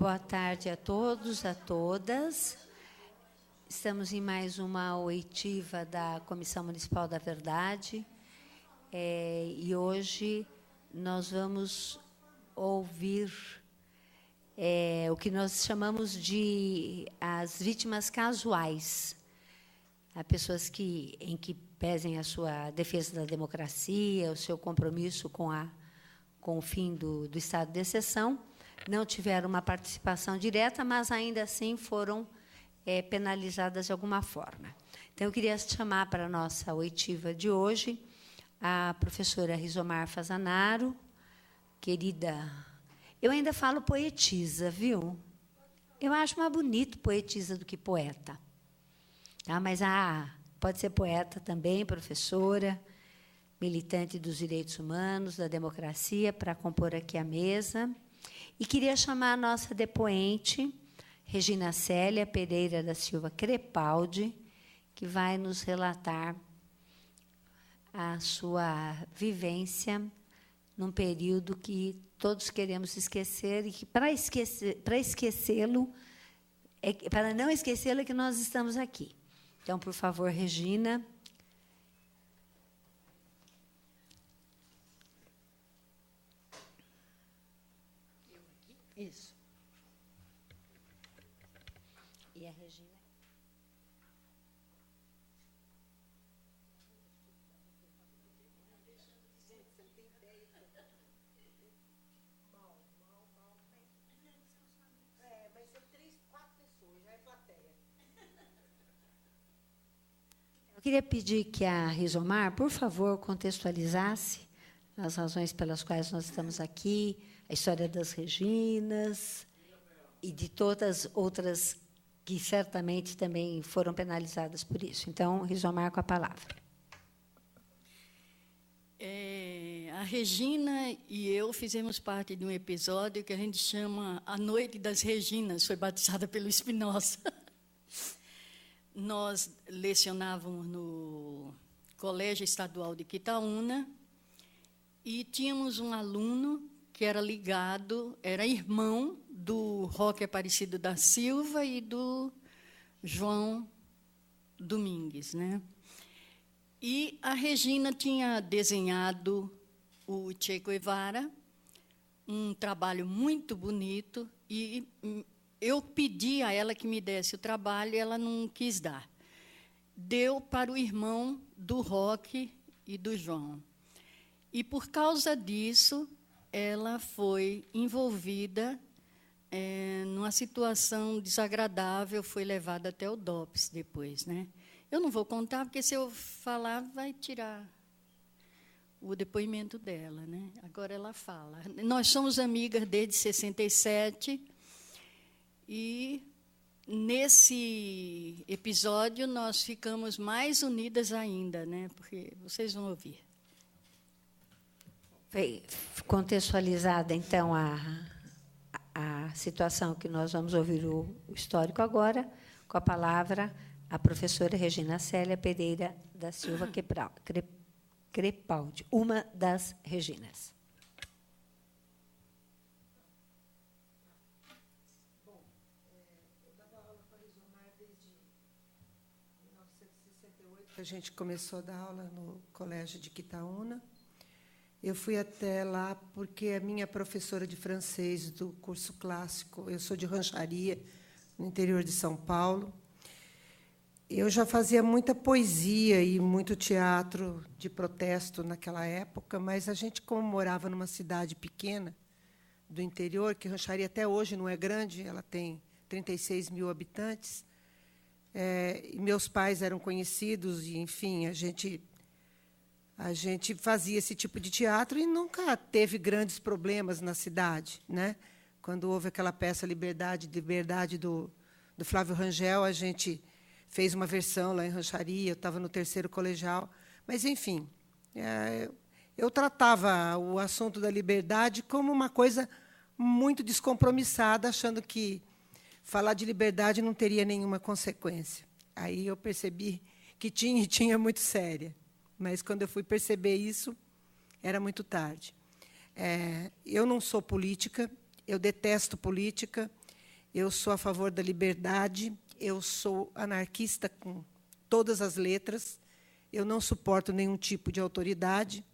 Boa tarde a todos, a todas. Estamos em mais uma oitiva da Comissão Municipal da Verdade. E hoje nós vamos ouvir o que nós chamamos de as vítimas casuais. Há pessoas em que pesem a sua defesa da democracia, o seu compromisso com o fim do estado de exceção, não tiveram uma participação direta, mas, ainda assim, foram penalizadas de alguma forma. Então, eu queria chamar para a nossa oitiva de hoje a professora Rizomar Fazanaro, querida. Eu ainda falo poetisa, viu? Eu acho mais bonito poetisa do que poeta. Tá? Mas pode ser poeta também, professora, militante dos direitos humanos, da democracia, para compor aqui a mesa. E queria chamar a nossa depoente, Regina Célia Pereira da Silva Crepaldi, que vai nos relatar a sua vivência num período que todos queremos esquecer e que, para esquecê-lo, para não esquecê-lo, é que nós estamos aqui. Então, por favor, Regina. Isso. E a Regina? Mas são 3, 4 pessoas, já é plateia. Eu queria pedir que a Rizomar, por favor, contextualizasse as razões pelas quais nós estamos aqui, a história das Reginas e de todas outras que certamente também foram penalizadas por isso. Então, Rizomar, com a palavra. A Regina e eu fizemos parte de um episódio que a gente chama A Noite das Reginas, foi batizada pelo Spinoza. Nós lecionávamos no Colégio Estadual de Quitaúna e tínhamos um aluno que era ligado, era irmão do Roque Aparecido da Silva e do João Domingues, né? E a Regina tinha desenhado o Che Guevara, um trabalho muito bonito, e eu pedi a ela que me desse o trabalho e ela não quis dar. Deu para o irmão do Roque e do João. E, por causa disso, ela foi envolvida numa situação desagradável, foi levada até o DOPS depois, né? Eu não vou contar, porque, se eu falar, vai tirar o depoimento dela, né? Agora ela fala. Nós somos amigas desde 67, e, nesse episódio, nós ficamos mais unidas ainda, né? Porque vocês vão ouvir. Contextualizada, então, a situação que nós vamos ouvir o histórico agora, com a palavra a professora Regina Célia Pereira da Silva Crepaldi, uma das Reginas. Bom, eu dava aula com a Rizomar desde 1968, que a gente começou a dar aula no Colégio de Quitaúna. Eu fui até lá porque a minha professora de francês do curso clássico, eu sou de Rancharia, no interior de São Paulo. Eu já fazia muita poesia e muito teatro de protesto naquela época, mas a gente, como morava numa cidade pequena do interior, que Rancharia até hoje não é grande, ela tem 36 mil habitantes, e meus pais eram conhecidos, e, enfim, a gente fazia esse tipo de teatro e nunca teve grandes problemas na cidade, né? Quando houve aquela peça Liberdade do Flávio Rangel, a gente fez uma versão lá em Rancharia, eu estava no 3º colegial. Mas, enfim, eu tratava o assunto da liberdade como uma coisa muito descompromissada, achando que falar de liberdade não teria nenhuma consequência. Aí eu percebi que tinha muito séria. Mas, quando eu fui perceber isso, era muito tarde. Eu não sou política, eu detesto política, eu sou a favor da liberdade, eu sou anarquista com todas as letras, eu não suporto nenhum tipo de autoridade,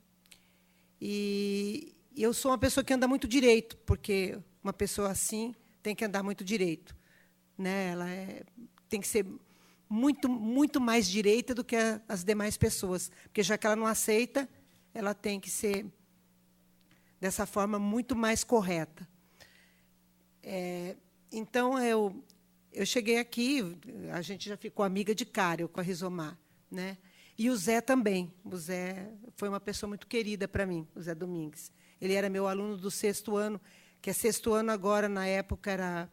e eu sou uma pessoa que anda muito direito, porque uma pessoa assim tem que andar muito direito, né? Ela tem que ser muito mais direita do que as demais pessoas, porque, já que ela não aceita, ela tem que ser, dessa forma, muito mais correta. Então, eu cheguei aqui, a gente já ficou amiga de cara, eu com a Rizomar, né? E o Zé também. O Zé foi uma pessoa muito querida para mim, o Zé Domingues. Ele era meu aluno do 6º ano, que é 6º ano agora, na época,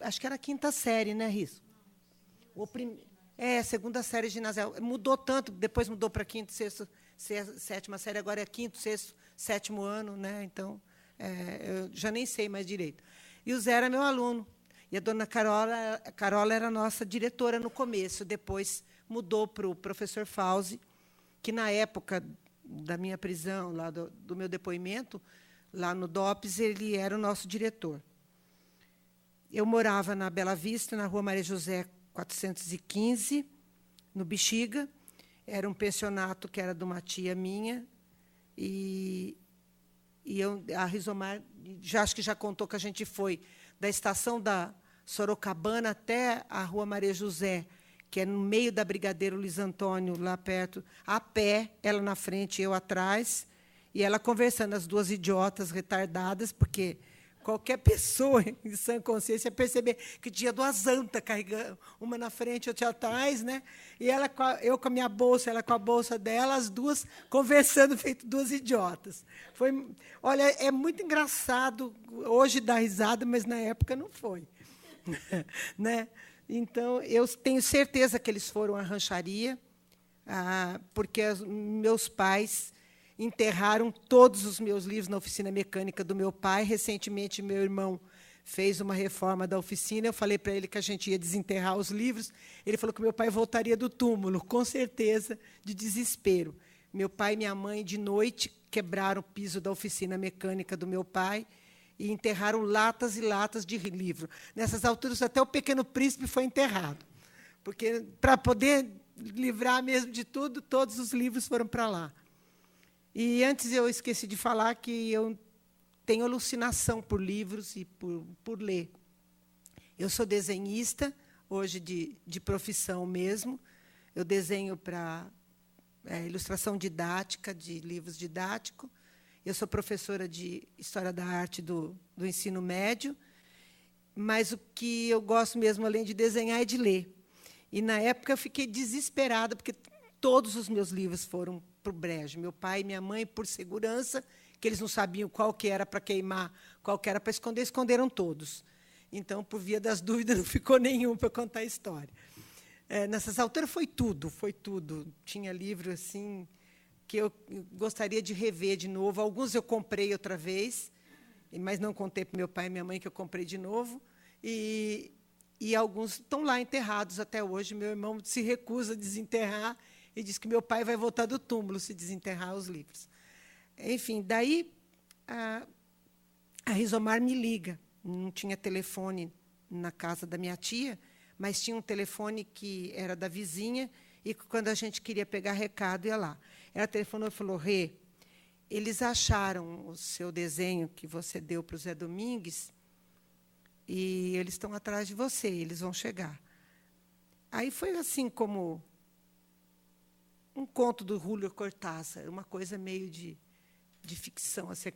acho que era a 5ª série, né, Riso? Segunda série ginasial. Mudou tanto, depois mudou para 5ª, 6ª, 7ª série, agora é 5º, 6º, 7º ano, né? Então, eu já nem sei mais direito. E o Zé era meu aluno. E a dona Carola era a nossa diretora no começo, depois mudou para o professor Fauzi, que, na época da minha prisão, lá do meu depoimento, lá no DOPS, ele era o nosso diretor. Eu morava na Bela Vista, na Rua Maria José 415, no Bexiga. Era um pensionato que era de uma tia minha. E a Rizomar, acho que já contou que a gente foi da estação da Sorocabana até a Rua Maria José, que é no meio da Brigadeiro Luiz Antônio, lá perto, a pé, ela na frente e eu atrás, e ela conversando, as duas idiotas retardadas, porque qualquer pessoa em sã consciência ia perceber que tinha duas antas carregando, uma na frente e outra atrás, né? E eu com a minha bolsa, ela com a bolsa dela, as duas conversando, feito duas idiotas. Olha, é muito engraçado, hoje dá risada, mas na época não foi. Né? Então, eu tenho certeza que eles foram à rancharia, porque meus pais enterraram todos os meus livros na oficina mecânica do meu pai. Recentemente, meu irmão fez uma reforma da oficina. Eu falei para ele que a gente ia desenterrar os livros. Ele falou que meu pai voltaria do túmulo, com certeza, de desespero. Meu pai e minha mãe, de noite, quebraram o piso da oficina mecânica do meu pai e enterraram latas e latas de livro. Nessas alturas, até o Pequeno Príncipe foi enterrado, porque, para poder livrar mesmo de tudo, todos os livros foram para lá. E, antes, eu esqueci de falar que eu tenho alucinação por livros e por ler. Eu sou desenhista, hoje de profissão mesmo. Eu desenho para ilustração didática, de livros didáticos. Eu sou professora de História da Arte do ensino médio, mas o que eu gosto mesmo, além de desenhar, é de ler. E, na época, eu fiquei desesperada, porque todos os meus livros foram para o brejo. Meu pai e minha mãe, por segurança, que eles não sabiam qual que era para queimar, qual que era para esconder, esconderam todos. Então, por via das dúvidas, não ficou nenhum para contar a história. Nessas alturas, foi tudo, foi tudo. Tinha livro assim que eu gostaria de rever de novo. Alguns eu comprei outra vez, mas não contei para meu pai e minha mãe que eu comprei de novo. E alguns estão lá enterrados até hoje. Meu irmão se recusa a desenterrar e diz que meu pai vai voltar do túmulo se desenterrar os livros. Enfim, daí a Rizomar me liga. Não tinha telefone na casa da minha tia, mas tinha um telefone que era da vizinha, e quando a gente queria pegar recado, ia lá. Ela telefonou e falou: Rê, eles acharam o seu desenho que você deu para o Zé Domingues e eles estão atrás de você, eles vão chegar. Aí foi assim como um conto do Júlio Cortázar, uma coisa meio de ficção, assim,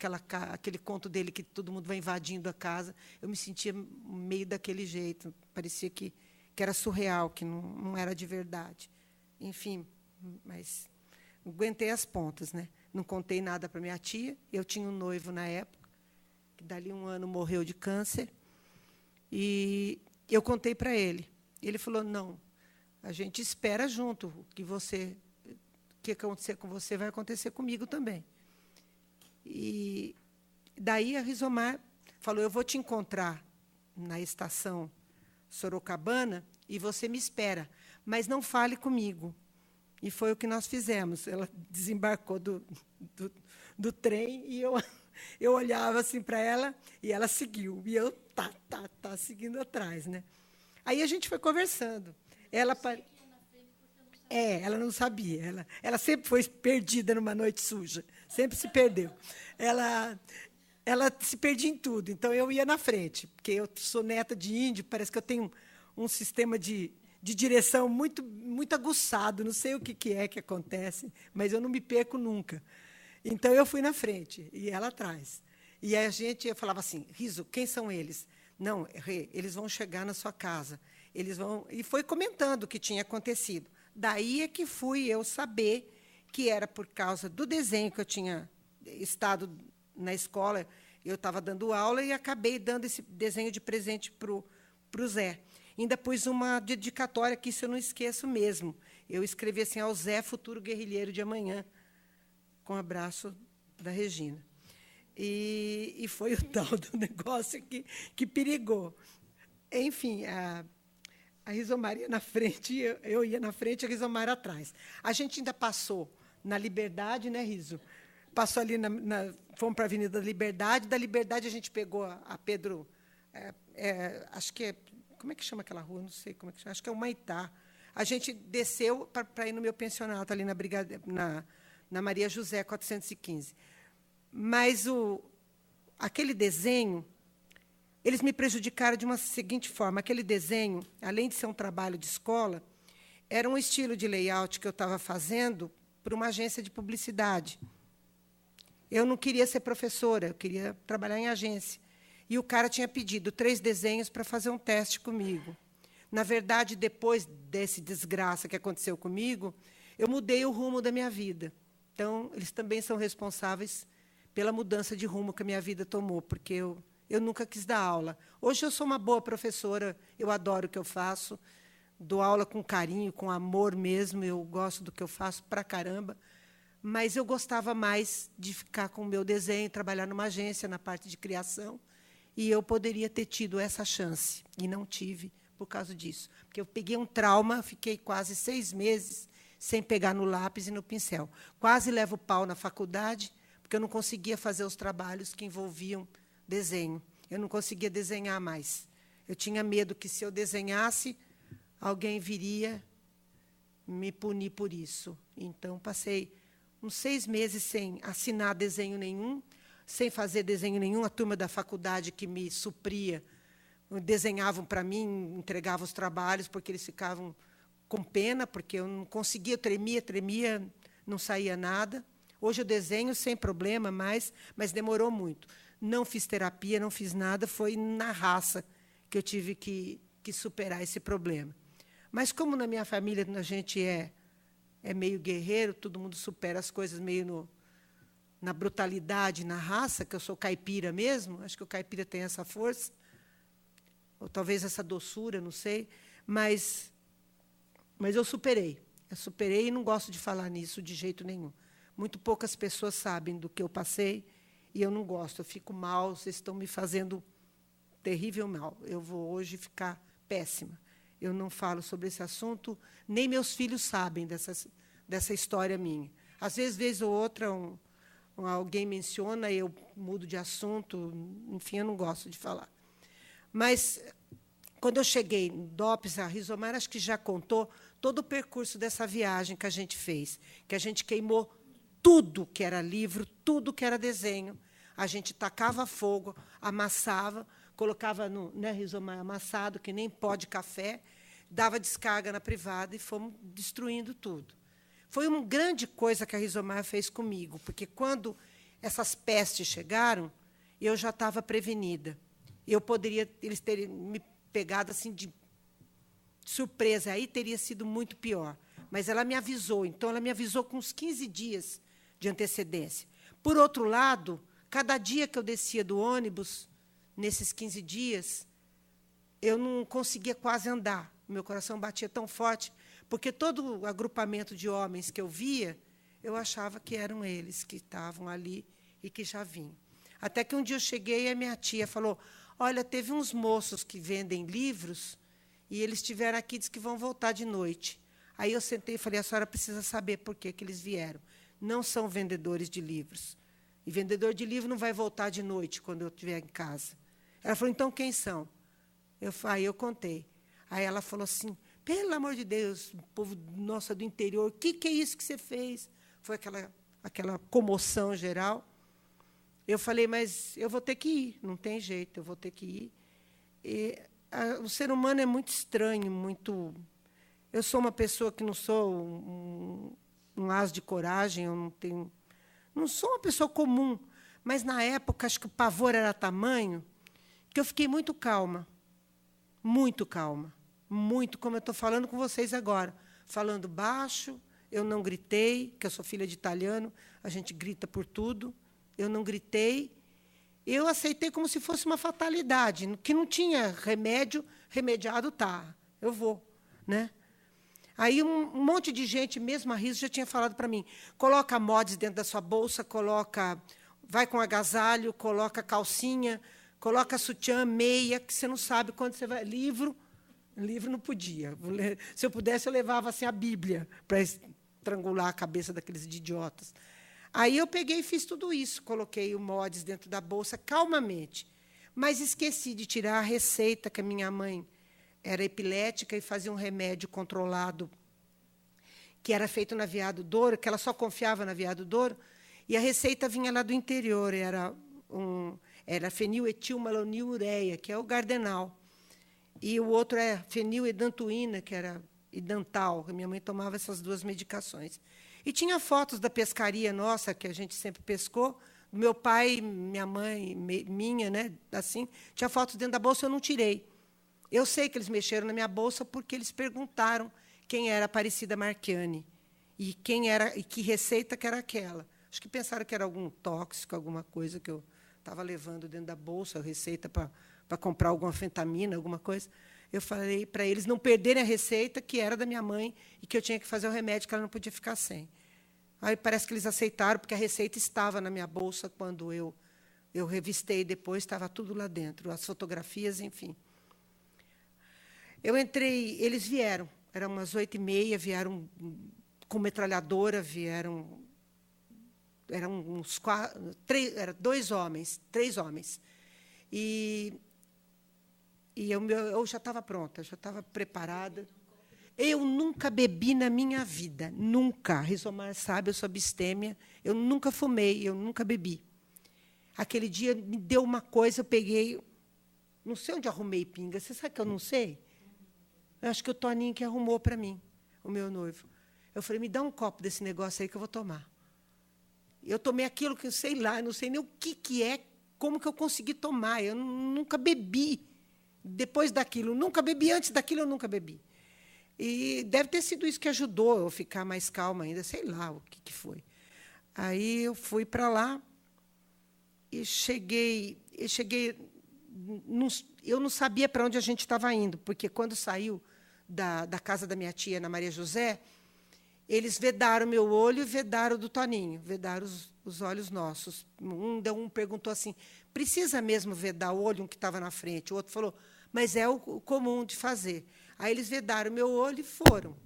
aquele conto dele que todo mundo vai invadindo a casa. Eu me sentia meio daquele jeito, parecia que era surreal, que não era de verdade. Enfim, mas aguentei as pontas, né? Não contei nada para minha tia. Eu tinha um noivo na época, que dali 1 ano morreu de câncer, e eu contei para ele. Ele falou: não, a gente espera junto, o que acontecer com você vai acontecer comigo também. E daí a Rizomar falou: eu vou te encontrar na estação Sorocabana e você me espera, mas não fale comigo. E foi o que nós fizemos. Ela desembarcou do trem e Eu olhava assim para ela e ela seguiu. E eu seguindo atrás, né? Aí a gente foi conversando. Ela não sabia. Ela sempre foi perdida numa noite suja. Sempre se perdeu. Ela se perdia em tudo. Então, eu ia na frente, porque eu sou neta de índio, parece que eu tenho um sistema de direção muito, muito aguçado. Não sei o que é que acontece, mas eu não me perco nunca. Então, eu fui na frente e ela atrás. E aí eu falava assim, Riso, quem são eles? Não, Rê, eles vão chegar na sua casa. Eles vão... E foi comentando o que tinha acontecido. Daí é que fui eu saber que era por causa do desenho que eu tinha estado na escola. Eu estava dando aula e acabei dando esse desenho de presente para o Zé. Ainda pus uma dedicatória, que isso eu não esqueço mesmo. Eu escrevi assim, ao Zé, futuro guerrilheiro de amanhã, com um abraço da Regina. E foi o tal do negócio que perigou. Enfim, a Rizomar ia na frente, eu ia na frente, a Rizomar atrás. A gente ainda passou na Liberdade, né, Riso? Passou ali, fomos para a Avenida da Liberdade a gente pegou a Pedro... acho que é... Como é que chama aquela rua? Não sei como é que chama. Acho que é o Humaitá. A gente desceu para ir no meu pensionato, ali na Maria José, 415. Mas aquele desenho, eles me prejudicaram de uma seguinte forma. Aquele desenho, além de ser um trabalho de escola, era um estilo de layout que eu estava fazendo para uma agência de publicidade. Eu não queria ser professora, eu queria trabalhar em agência. E o cara tinha pedido 3 desenhos para fazer um teste comigo. Na verdade, depois desse desgraça que aconteceu comigo, eu mudei o rumo da minha vida. Então, eles também são responsáveis pela mudança de rumo que a minha vida tomou, porque eu nunca quis dar aula. Hoje eu sou uma boa professora, eu adoro o que eu faço, dou aula com carinho, com amor mesmo, eu gosto do que eu faço pra caramba, mas eu gostava mais de ficar com o meu desenho, trabalhar numa agência, na parte de criação, e eu poderia ter tido essa chance, e não tive por causa disso. Porque eu peguei um trauma, fiquei quase 6 meses sem pegar no lápis e no pincel. Quase levo pau na faculdade, porque eu não conseguia fazer os trabalhos que envolviam desenho. Eu não conseguia desenhar mais. Eu tinha medo que, se eu desenhasse, alguém viria me punir por isso. Então, passei uns 6 meses sem assinar desenho nenhum, sem fazer desenho nenhum. A turma da faculdade que me supria desenhavam para mim, entregavam os trabalhos, porque eles ficavam com pena, porque eu não conseguia, tremia, não saía nada. Hoje eu desenho sem problema mais, mas demorou muito. Não fiz terapia, não fiz nada, foi na raça que eu tive que superar esse problema. Mas, como na minha família a gente é meio guerreiro, todo mundo supera as coisas meio na brutalidade, na raça, que eu sou caipira mesmo, acho que o caipira tem essa força, ou talvez essa doçura, não sei, mas eu superei. Eu superei e não gosto de falar nisso de jeito nenhum. Muito poucas pessoas sabem do que eu passei e eu não gosto. Eu fico mal, vocês estão me fazendo terrível mal. Eu vou hoje ficar péssima. Eu não falo sobre esse assunto, nem meus filhos sabem dessa história minha. Às vezes, vez ou outra, alguém menciona, eu mudo de assunto, enfim, eu não gosto de falar. Mas, quando eu cheguei em DOPS, a Rizomar acho que já contou todo o percurso dessa viagem que a gente fez, que a gente queimou tudo que era livro, tudo que era desenho. A gente tacava fogo, amassava, colocava no, né, Rizomar, amassado, que nem pó de café, dava descarga na privada e fomos destruindo tudo. Foi uma grande coisa que a Rizomar fez comigo, porque, quando essas pestes chegaram, eu já estava prevenida. Eles teriam me pegado assim de surpresa, aí teria sido muito pior. Mas ela me avisou, então ela me avisou com uns 15 dias de antecedência. Por outro lado, cada dia que eu descia do ônibus, nesses 15 dias, eu não conseguia quase andar. Meu coração batia tão forte, porque todo o agrupamento de homens que eu via, eu achava que eram eles que estavam ali e que já vinham. Até que um dia eu cheguei e a minha tia falou: olha, teve uns moços que vendem livros e eles estiveram aqui, diz que vão voltar de noite. Aí eu sentei e falei: a senhora precisa saber por que eles vieram. Não são vendedores de livros. E vendedor de livro não vai voltar de noite, quando eu estiver em casa. Ela falou, então, quem são? Aí eu contei. Aí ela falou assim, pelo amor de Deus, povo nosso do interior, o que é isso que você fez? Foi aquela comoção geral. Eu falei, mas eu vou ter que ir, não tem jeito, eu vou ter que ir. O ser humano é muito estranho, muito... Eu sou uma pessoa que não sou um as de coragem, eu não sou uma pessoa comum, mas, na época, acho que o pavor era tamanho que eu fiquei muito calma, muito, como eu estou falando com vocês agora, falando baixo, eu não gritei, que eu sou filha de italiano, a gente grita por tudo, eu não gritei, eu aceitei como se fosse uma fatalidade, que não tinha remédio, remediado tá, eu vou, né? Aí um monte de gente, mesmo a riso, já tinha falado para mim, coloca mods dentro da sua bolsa, vai com agasalho, coloca calcinha, coloca sutiã, meia, que você não sabe quando você vai... Livro não podia. Se eu pudesse, eu levava assim, a Bíblia para estrangular a cabeça daqueles idiotas. Aí eu peguei e fiz tudo isso, coloquei o mods dentro da bolsa, calmamente, mas esqueci de tirar a receita que a minha mãe era epilética e fazia um remédio controlado, que era feito na Via do Douro, que ela só confiava na Via do Douro, e a receita vinha lá do interior, era feniletilmalonilureia, que é o Gardenal, e o outro é feniledantoína, que era Idantal, que minha mãe tomava essas duas medicações. E tinha fotos da pescaria nossa, que a gente sempre pescou, meu pai, minha mãe, minha, né, assim, tinha fotos dentro da bolsa, eu não tirei. Eu sei que eles mexeram na minha bolsa porque eles perguntaram quem era Aparecida Marchiani e que receita que era aquela. Acho que pensaram que era algum tóxico, alguma coisa que eu estava levando dentro da bolsa, receita para comprar alguma anfetamina, alguma coisa. Eu falei para eles não perderem a receita, que era da minha mãe, e que eu tinha que fazer o remédio, que ela não podia ficar sem. Aí parece que eles aceitaram, porque a receita estava na minha bolsa quando eu revistei depois, estava tudo lá dentro, as fotografias, enfim. Eu entrei, eles vieram, eram umas 8h30, vieram com metralhadora, eram uns 3 homens. E eu já estava pronta, já estava preparada. Eu nunca bebi na minha vida, nunca. Rizomar sabe, eu sou abstêmia, eu nunca fumei, eu nunca bebi. Aquele dia me deu uma coisa, eu peguei, não sei onde arrumei pinga, você sabe que eu não sei? Eu acho que o Toninho que arrumou para mim, o meu noivo. Eu falei, me dá um copo desse negócio aí que eu vou tomar. Eu tomei aquilo que eu sei lá, eu não sei nem o que é, como que eu consegui tomar. Eu nunca bebi depois daquilo, nunca bebi, antes daquilo eu nunca bebi. E deve ter sido isso que ajudou eu ficar mais calma ainda, sei lá o que foi. Aí eu fui para lá e cheguei, eu não sabia para onde a gente estava indo, porque, quando saiu da casa da minha tia, Ana Maria José, eles vedaram meu olho e vedaram o do Toninho, vedaram os olhos nossos. Um perguntou assim, precisa mesmo vedar o olho, um que estava na frente? O outro falou, mas é o comum de fazer. Aí eles vedaram meu olho e foram.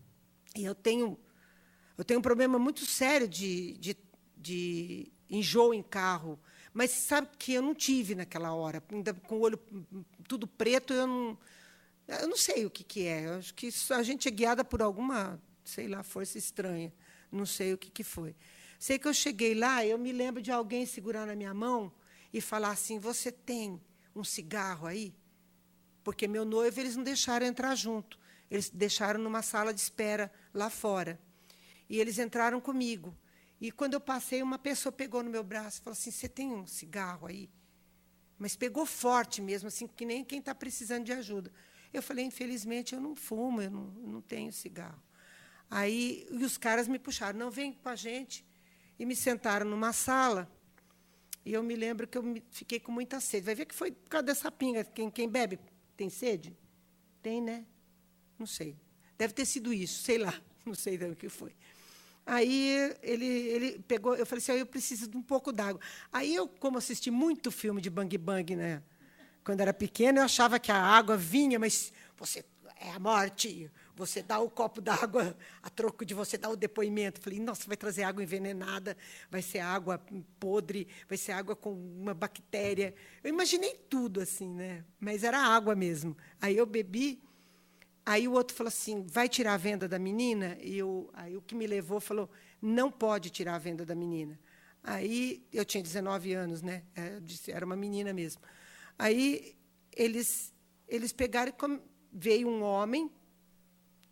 E eu tenho um problema muito sério de enjoo em carro, mas sabe que eu não tive naquela hora, ainda com o olho tudo preto, eu não sei o que é. Eu acho que a gente é guiada por alguma, sei lá, força estranha. Não sei o que foi. Sei que eu cheguei lá, eu me lembro de alguém segurar na minha mão e falar assim, você tem um cigarro aí? Porque meu noivo, eles não deixaram entrar junto. Eles deixaram numa sala de espera lá fora. E eles entraram comigo. E, quando eu passei, uma pessoa pegou no meu braço e falou assim, você tem um cigarro aí? Mas pegou forte mesmo, assim, que nem quem está precisando de ajuda. Eu falei, infelizmente, eu não fumo, eu não tenho cigarro. Aí, e os caras me puxaram, não, vem com a gente. E me sentaram numa sala. E eu me lembro que eu fiquei com muita sede. Vai ver que foi por causa dessa pinga. Quem bebe tem sede? Tem, né? Não sei. Deve ter sido isso, sei lá. Não sei o que foi. Aí ele pegou, eu falei assim, eu preciso de um pouco d'água. Aí eu, como assisti muito filme de Bang Bang, né? Quando era pequena, eu achava que a água vinha, mas você é a morte, você dá o copo d'água a troco de você dar o depoimento. Falei, nossa, vai trazer água envenenada, vai ser água podre, vai ser água com uma bactéria. Eu imaginei tudo assim, né? Mas era água mesmo. Aí eu bebi, aí o outro falou assim, vai tirar a venda da menina? Aí o que me levou falou, não pode tirar a venda da menina. Aí eu tinha 19 anos, né? Era uma menina mesmo. Aí eles pegaram e veio um homem,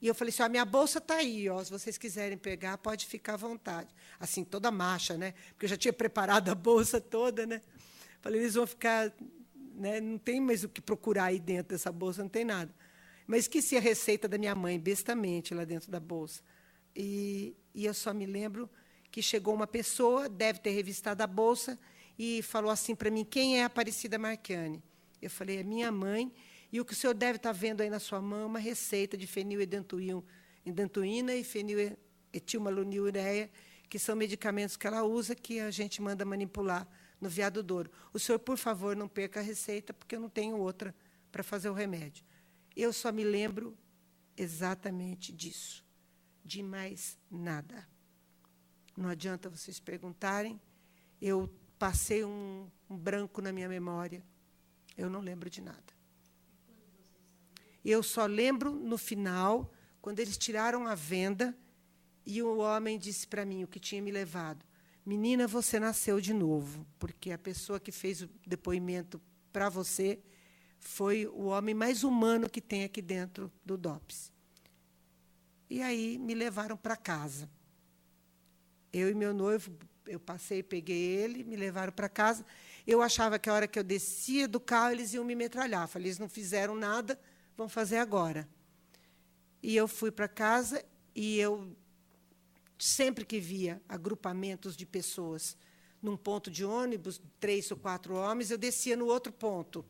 e eu falei assim, minha bolsa está aí, se vocês quiserem pegar, pode ficar à vontade. Assim, toda macha, né? Porque eu já tinha preparado a bolsa toda, né? Falei, eles vão ficar, né? Não tem mais o que procurar aí dentro dessa bolsa, não tem nada. Mas esqueci a receita da minha mãe, bestamente, lá dentro da bolsa. E eu só me lembro que chegou uma pessoa, deve ter revistado a bolsa, e falou assim para mim, quem é a Aparecida Marchiani? Eu falei, é minha mãe, e o que o senhor deve estar vendo aí na sua mão é uma receita de feniledentuína e feniletilmaloniureia, que são medicamentos que ela usa, que a gente manda manipular no Veado Douro. O senhor, por favor, não perca a receita, porque eu não tenho outra para fazer o remédio. Eu só me lembro exatamente disso, de mais nada. Não adianta vocês perguntarem, eu passei um branco na minha memória, eu não lembro de nada. Eu só lembro, no final, quando eles tiraram a venda, e o homem disse para mim, o que tinha me levado, menina, você nasceu de novo, porque a pessoa que fez o depoimento para você foi o homem mais humano que tem aqui dentro do DOPS. E aí me levaram para casa. Eu e meu noivo, eu passei, peguei ele, me levaram para casa. Eu achava que a hora que eu descia do carro, eles iam me metralhar. Falei, eles não fizeram nada, vão fazer agora. E eu fui para casa e eu, sempre que via agrupamentos de pessoas num ponto de ônibus, 3 ou 4 homens, eu descia no outro ponto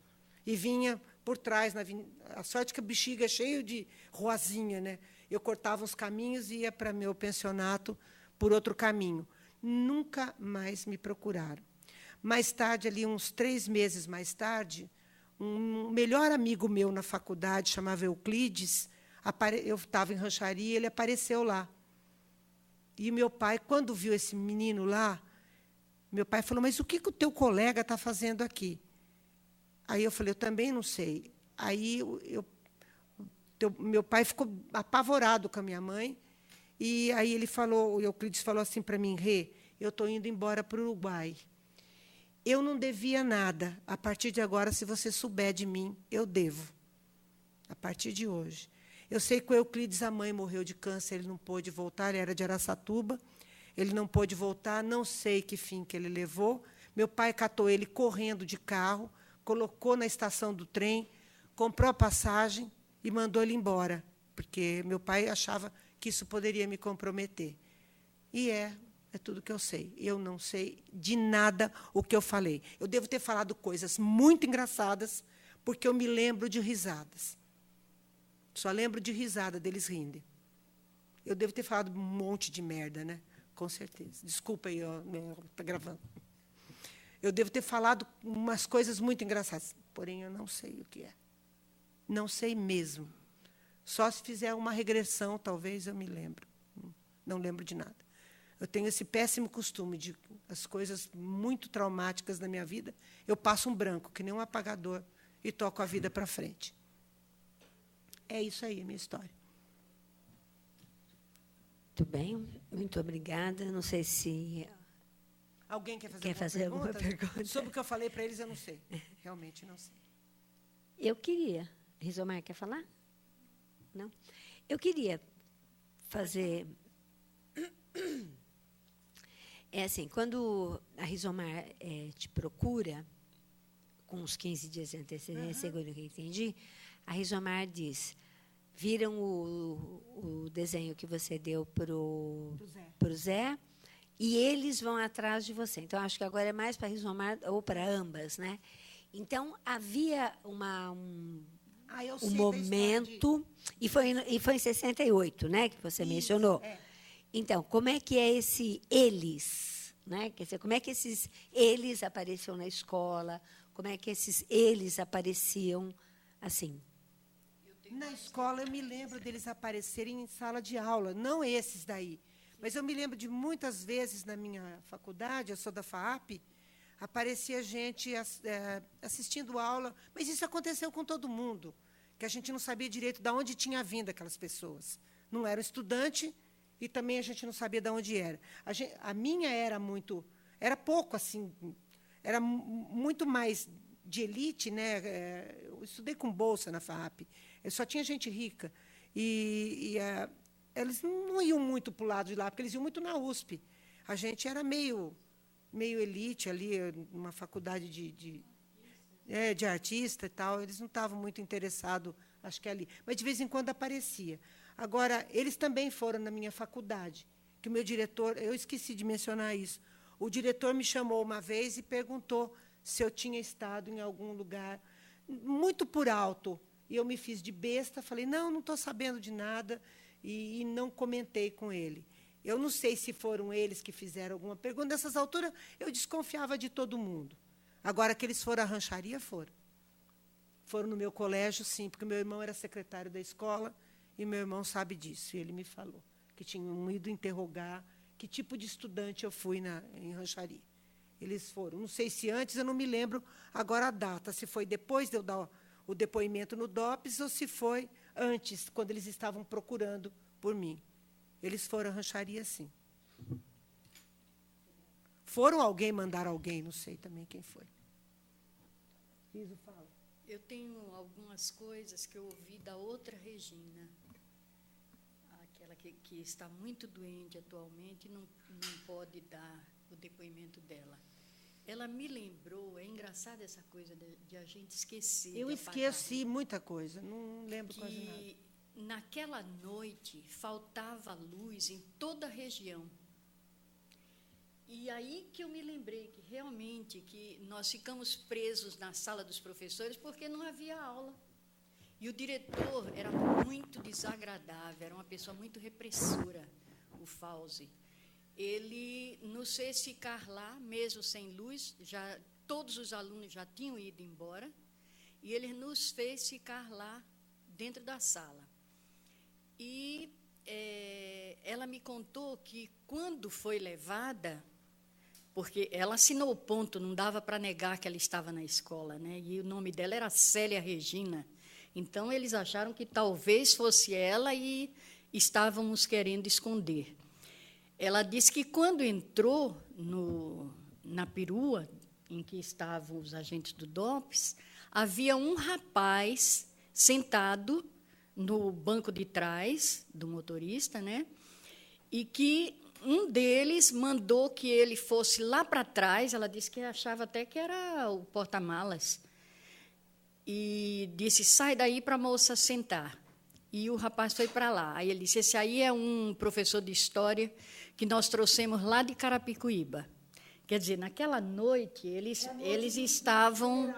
e vinha por trás. A sorte que a bexiga é cheia de ruazinha, né? Eu cortava os caminhos e ia para meu pensionato por outro caminho. Nunca mais me procuraram. Mais tarde, ali uns 3 meses mais tarde, um melhor amigo meu na faculdade, chamava Euclides, eu estava em Rancharia, ele apareceu lá. E meu pai, quando viu esse menino lá, meu pai falou, mas o que o teu colega está fazendo aqui? Aí eu falei, eu também não sei. Aí meu pai ficou apavorado com a minha mãe, e aí ele falou, o Euclides falou assim para mim, Rê, eu estou indo embora para o Uruguai. Eu não devia nada. A partir de agora, se você souber de mim, eu devo. A partir de hoje. Eu sei que o Euclides, a mãe, morreu de câncer, ele não pôde voltar, ele era de Araçatuba, ele não pôde voltar, não sei que fim que ele levou. Meu pai catou ele correndo de carro, colocou na estação do trem, comprou a passagem e mandou ele embora, porque meu pai achava que isso poderia me comprometer. E é tudo que eu sei. Eu não sei de nada o que eu falei. Eu devo ter falado coisas muito engraçadas, porque eu me lembro de risadas. Só lembro de risada deles rindo. Eu devo ter falado um monte de merda, né? Com certeza. Desculpa aí, está gravando. Eu devo ter falado umas coisas muito engraçadas, porém eu não sei o que é. Não sei mesmo. Só se fizer uma regressão, talvez eu me lembre. Não lembro de nada. Eu tenho esse péssimo costume de as coisas muito traumáticas da minha vida, eu passo um branco, que nem um apagador, e toco a vida para frente. É isso aí, a minha história. Muito bem, muito obrigada. Não sei se... Alguém quer fazer alguma pergunta? Sobre o que eu falei para eles, eu não sei. Realmente não sei. Eu queria... Rizomar, quer falar? Não? Eu queria fazer... É assim, quando a Rizomar te procura, com uns 15 dias de antecedência, segundo o que eu entendi, a Rizomar diz, viram o desenho que você deu para o Zé, e eles vão atrás de você. Então, acho que agora é mais para a Rizomar, ou para ambas, né? Então, havia um momento, e foi em 68, né, que você mencionou. Então, como é que é esse eles? Né? Quer dizer, como é que esses eles apareciam na escola? Como é que esses eles apareciam assim? Na escola, eu me lembro deles aparecerem em sala de aula, não esses daí. Mas eu me lembro de muitas vezes na minha faculdade, eu sou da FAAP, aparecia gente assistindo aula, mas isso aconteceu com todo mundo, que a gente não sabia direito de onde tinha vindo aquelas pessoas. Não era estudante e também a gente não sabia de onde era. A minha era pouco assim, era muito mais de elite, né? Eu estudei com bolsa na FAAP, só tinha gente rica eles não iam muito para o lado de lá, porque eles iam muito na USP. A gente era meio elite ali, numa faculdade de artista e tal. Eles não estavam muito interessados, acho que ali. Mas, de vez em quando, aparecia. Agora, eles também foram na minha faculdade, que o meu diretor... Eu esqueci de mencionar isso. O diretor me chamou uma vez e perguntou se eu tinha estado em algum lugar, muito por alto. E eu me fiz de besta, falei, não estou sabendo de nada, e não comentei com ele. Eu não sei se foram eles que fizeram alguma pergunta. Nessas alturas, eu desconfiava de todo mundo. Agora, que eles foram à rancharia, foram. Foram no meu colégio, sim, porque meu irmão era secretário da escola, e meu irmão sabe disso, e ele me falou que tinham ido interrogar que tipo de estudante eu fui em rancharia. Eles foram. Não sei se antes, eu não me lembro agora a data, se foi depois de eu dar o depoimento no DOPS ou se foi antes, quando eles estavam procurando por mim. Eles foram à rancharia, sim. Foram alguém, mandaram alguém, não sei também quem foi. Riso, fala. Eu tenho algumas coisas que eu ouvi da outra Regina, aquela que está muito doente atualmente e não pode dar o depoimento dela. Ela me lembrou, é engraçada essa coisa de a gente esquecer. Eu esqueci muita coisa, não lembro quase nada. Naquela noite faltava luz em toda a região. E aí que eu me lembrei que realmente que nós ficamos presos na sala dos professores porque não havia aula. E o diretor era muito desagradável, era uma pessoa muito repressora, o Fauzi. Ele nos fez ficar lá, mesmo sem luz, todos os alunos já tinham ido embora, e ele nos fez ficar lá dentro da sala. E ela me contou que, quando foi levada, porque ela assinou o ponto, não dava para negar que ela estava na escola, né? E o nome dela era Célia Regina. Então, eles acharam que talvez fosse ela e estávamos querendo esconder. Ela disse que, quando entrou na perua em que estavam os agentes do DOPS, havia um rapaz sentado no banco de trás do motorista, né? E que um deles mandou que ele fosse lá para trás. Ela disse que achava até que era o porta-malas. E disse, sai daí para a moça sentar. E o rapaz foi para lá. Aí ele disse, esse aí é um professor de história que nós trouxemos lá de Carapicuíba. Quer dizer, naquela noite, eles estavam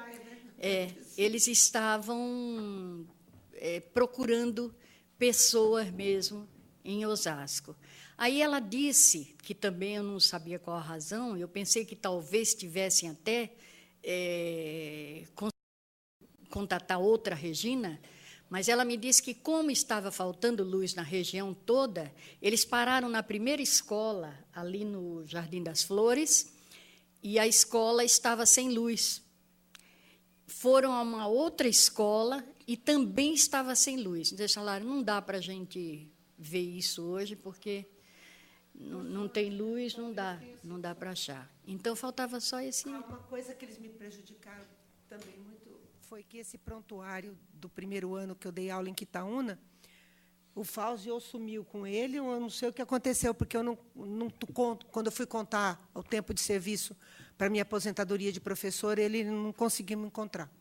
procurando pessoas mesmo em Osasco. Aí ela disse, que também eu não sabia qual a razão, eu pensei que talvez tivessem até contatar outra Regina, mas ela me disse que, como estava faltando luz na região toda, eles pararam na primeira escola, ali no Jardim das Flores, e a escola estava sem luz. Foram a uma outra escola e também estava sem luz. Eles falaram, não dá para a gente ver isso hoje, porque não tem luz, não dá para achar. Então, faltava só esse... Uma coisa que eles me prejudicaram também muito foi que esse prontuário do primeiro ano que eu dei aula em Quitaúna, o Fauzi ou sumiu com ele, ou eu não sei o que aconteceu, porque eu quando eu fui contar o tempo de serviço para a minha aposentadoria de professora, ele não conseguiu me encontrar.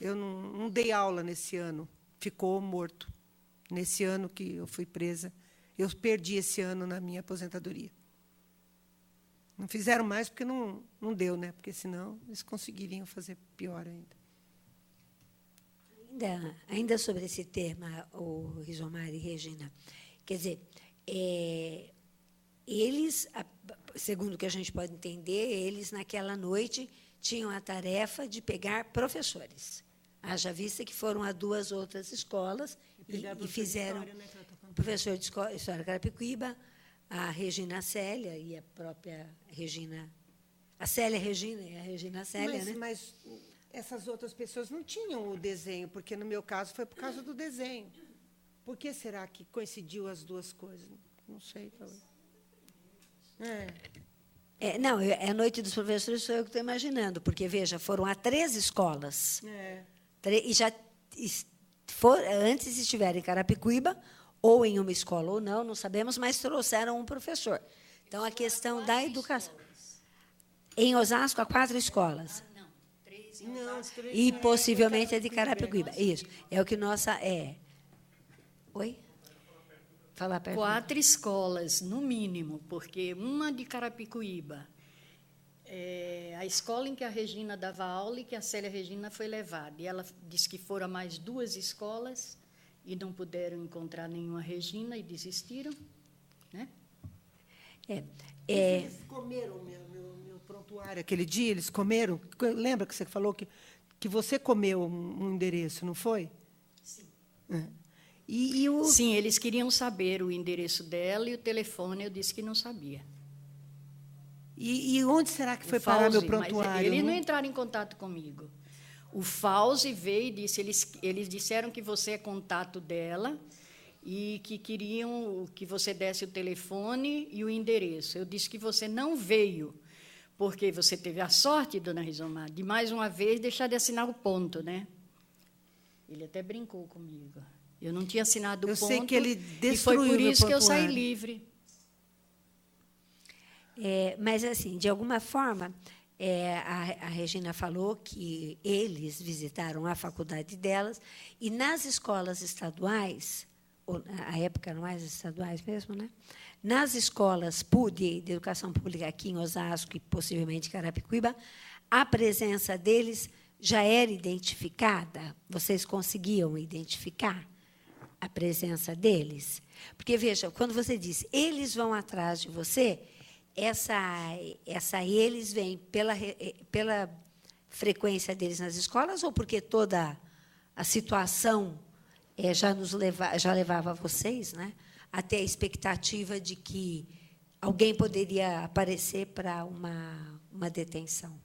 Eu não dei aula nesse ano, ficou morto. Nesse ano que eu fui presa, eu perdi esse ano na minha aposentadoria. Não fizeram mais porque não deu, né? Porque, senão, eles conseguiriam fazer pior ainda. Ainda sobre esse tema, o Rizomar e Regina, quer dizer, eles, segundo o que a gente pode entender, eles, naquela noite, tinham a tarefa de pegar professores. Haja vista que foram a 2 outras escolas e fizeram professor de História de Carapicuíba, a Regina Célia e a própria Regina, a Célia Regina e a Regina Célia, né? Mas essas outras pessoas não tinham o desenho, porque, no meu caso, foi por causa do desenho. Por que será que coincidiu as 2 coisas? Não sei, talvez. Não, a Noite dos Professores sou eu que estou imaginando, porque, veja, foram a 3 escolas. E já antes estiveram em Carapicuíba, ou em uma escola ou não sabemos, mas trouxeram um professor. Então, a questão da educação. Em Osasco, há 4 escolas. Não, 3 em Osasco. E, possivelmente, a de Carapicuíba. Isso. É o que nossa... Oi? Falar perto. 4 escolas, no mínimo, porque uma de Carapicuíba, a escola em que a Regina dava aula e que a Célia Regina foi levada. E ela disse que foram mais 2 escolas e não puderam encontrar nenhuma Regina e desistiram. Né? Eles comeram meu prontuário aquele dia? Eles comeram? Lembra que você falou que você comeu um endereço, não foi? Sim. Sim, eles queriam saber o endereço dela e o telefone, eu disse que não sabia. E onde será que foi parar meu prontuário? Eles não entraram em contato comigo. O Fauzi veio e disse, eles disseram que você é contato dela e que queriam que você desse o telefone e o endereço. Eu disse que você não veio, porque você teve a sorte, dona Rizomar, de, mais uma vez, deixar de assinar o ponto, né? Ele até brincou comigo. Eu não tinha assinado o ponto, eu sei que ele destruiu, e foi por isso que eu saí livre. Mas, assim, de alguma forma, a Regina falou que eles visitaram a faculdade delas, e nas escolas estaduais, ou, à época eram mais estaduais mesmo, né? Nas escolas de educação pública aqui em Osasco e possivelmente Carapicuíba, a presença deles já era identificada? Vocês conseguiam identificar a presença deles? Porque, veja, quando você diz eles vão atrás de você, essa eles vem pela frequência deles nas escolas ou porque toda a situação já levava vocês, né, até a expectativa de que alguém poderia aparecer para uma detenção?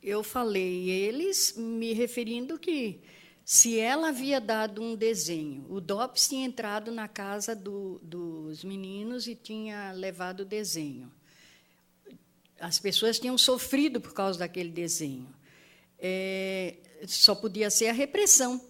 Eu falei eles, me referindo que, se ela havia dado um desenho, o DOPS tinha entrado na casa dos meninos e tinha levado o desenho. As pessoas tinham sofrido por causa daquele desenho. Só podia ser a repressão.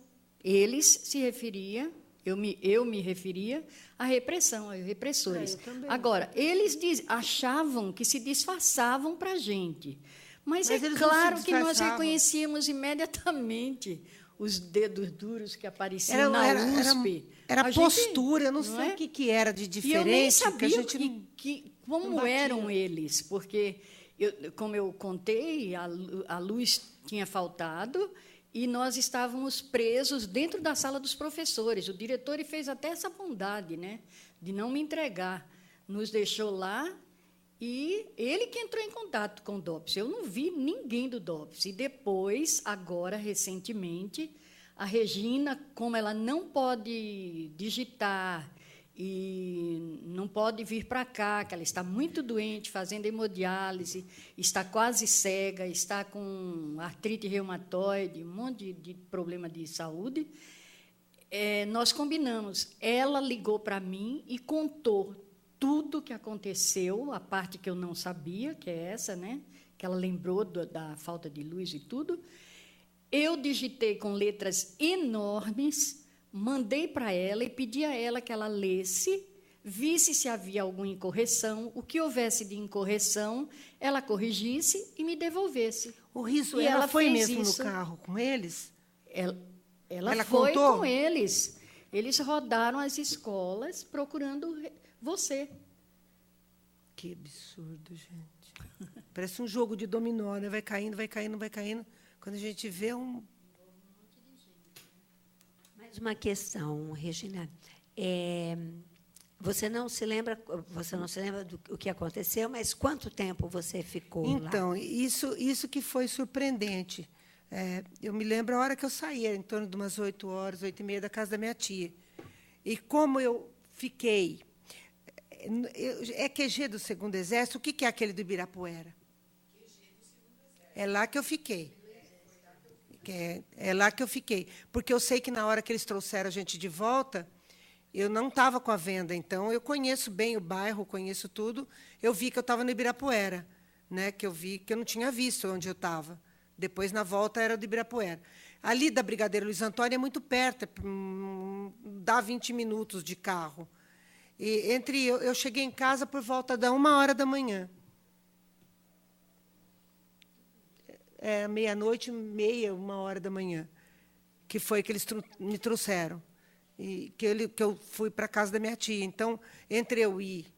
Eles se referiam, eu me referia à repressão, aos repressores. Agora, eles achavam que se disfarçavam para a gente. Mas é claro que nós reconhecíamos imediatamente os dedos duros que apareciam na USP. Era postura, eu não sei o que era de diferente. E eu nem sabia que como eram eles, porque, como eu contei, a luz tinha faltado e nós estávamos presos dentro da sala dos professores. O diretor fez até essa bondade, né, de não me entregar. Nos deixou lá e ele que entrou em contato com o DOPS. Eu não vi ninguém do DOPS. E depois, agora, recentemente, a Regina, como ela não pode digitar e não pode vir para cá, que ela está muito doente, fazendo hemodiálise, está quase cega, está com artrite reumatoide, um monte de problema de saúde, nós combinamos. Ela ligou para mim e contou tudo o que aconteceu, a parte que eu não sabia, que é essa, né? Que ela lembrou da falta de luz e tudo. Eu digitei com letras enormes, mandei para ela e pedi a ela que ela lesse, visse se havia alguma incorreção, o que houvesse de incorreção, ela corrigisse e me devolvesse. O Riso, ela foi mesmo no carro com eles? Ela foi contou? Com eles. Eles rodaram as escolas procurando você. Que absurdo, gente. Parece um jogo de dominó, né? Vai caindo, vai caindo, vai caindo. Quando a gente vê Mais uma questão, Regina. Você não se lembra do que aconteceu, mas quanto tempo você ficou lá? Então, isso que foi surpreendente, Eu me lembro a hora que eu saía, em torno de umas 8h, 8h30, da casa da minha tia. E como eu fiquei... É QG do 2º Exército? O que é aquele do Ibirapuera? É lá que eu fiquei. É lá que eu fiquei. Porque eu sei que, na hora que eles trouxeram a gente de volta, eu não estava com a venda. Então, eu conheço bem o bairro, conheço tudo. Eu vi que eu estava no Ibirapuera, né? Que eu não tinha visto onde eu estava. Depois, na volta, era do Ibirapuera. Ali da Brigadeiro Luiz Antônio é muito perto, dá 20 minutos de carro. E eu cheguei em casa por volta da 1h da manhã. Meia-noite, meia, 1h da manhã, que foi que eles me trouxeram. E que eu fui para a casa da minha tia. Então, entre eu ir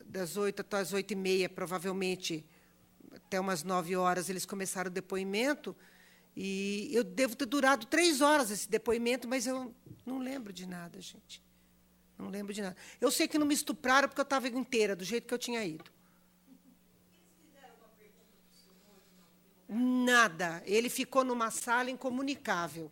das 8 até as 8h30, provavelmente, até umas 9h, eles começaram o depoimento, e eu devo ter durado 3 horas esse depoimento, mas eu não lembro de nada, gente. Não lembro de nada. Eu sei que não me estupraram porque eu estava inteira, do jeito que eu tinha ido. Nada. Ele ficou numa sala incomunicável.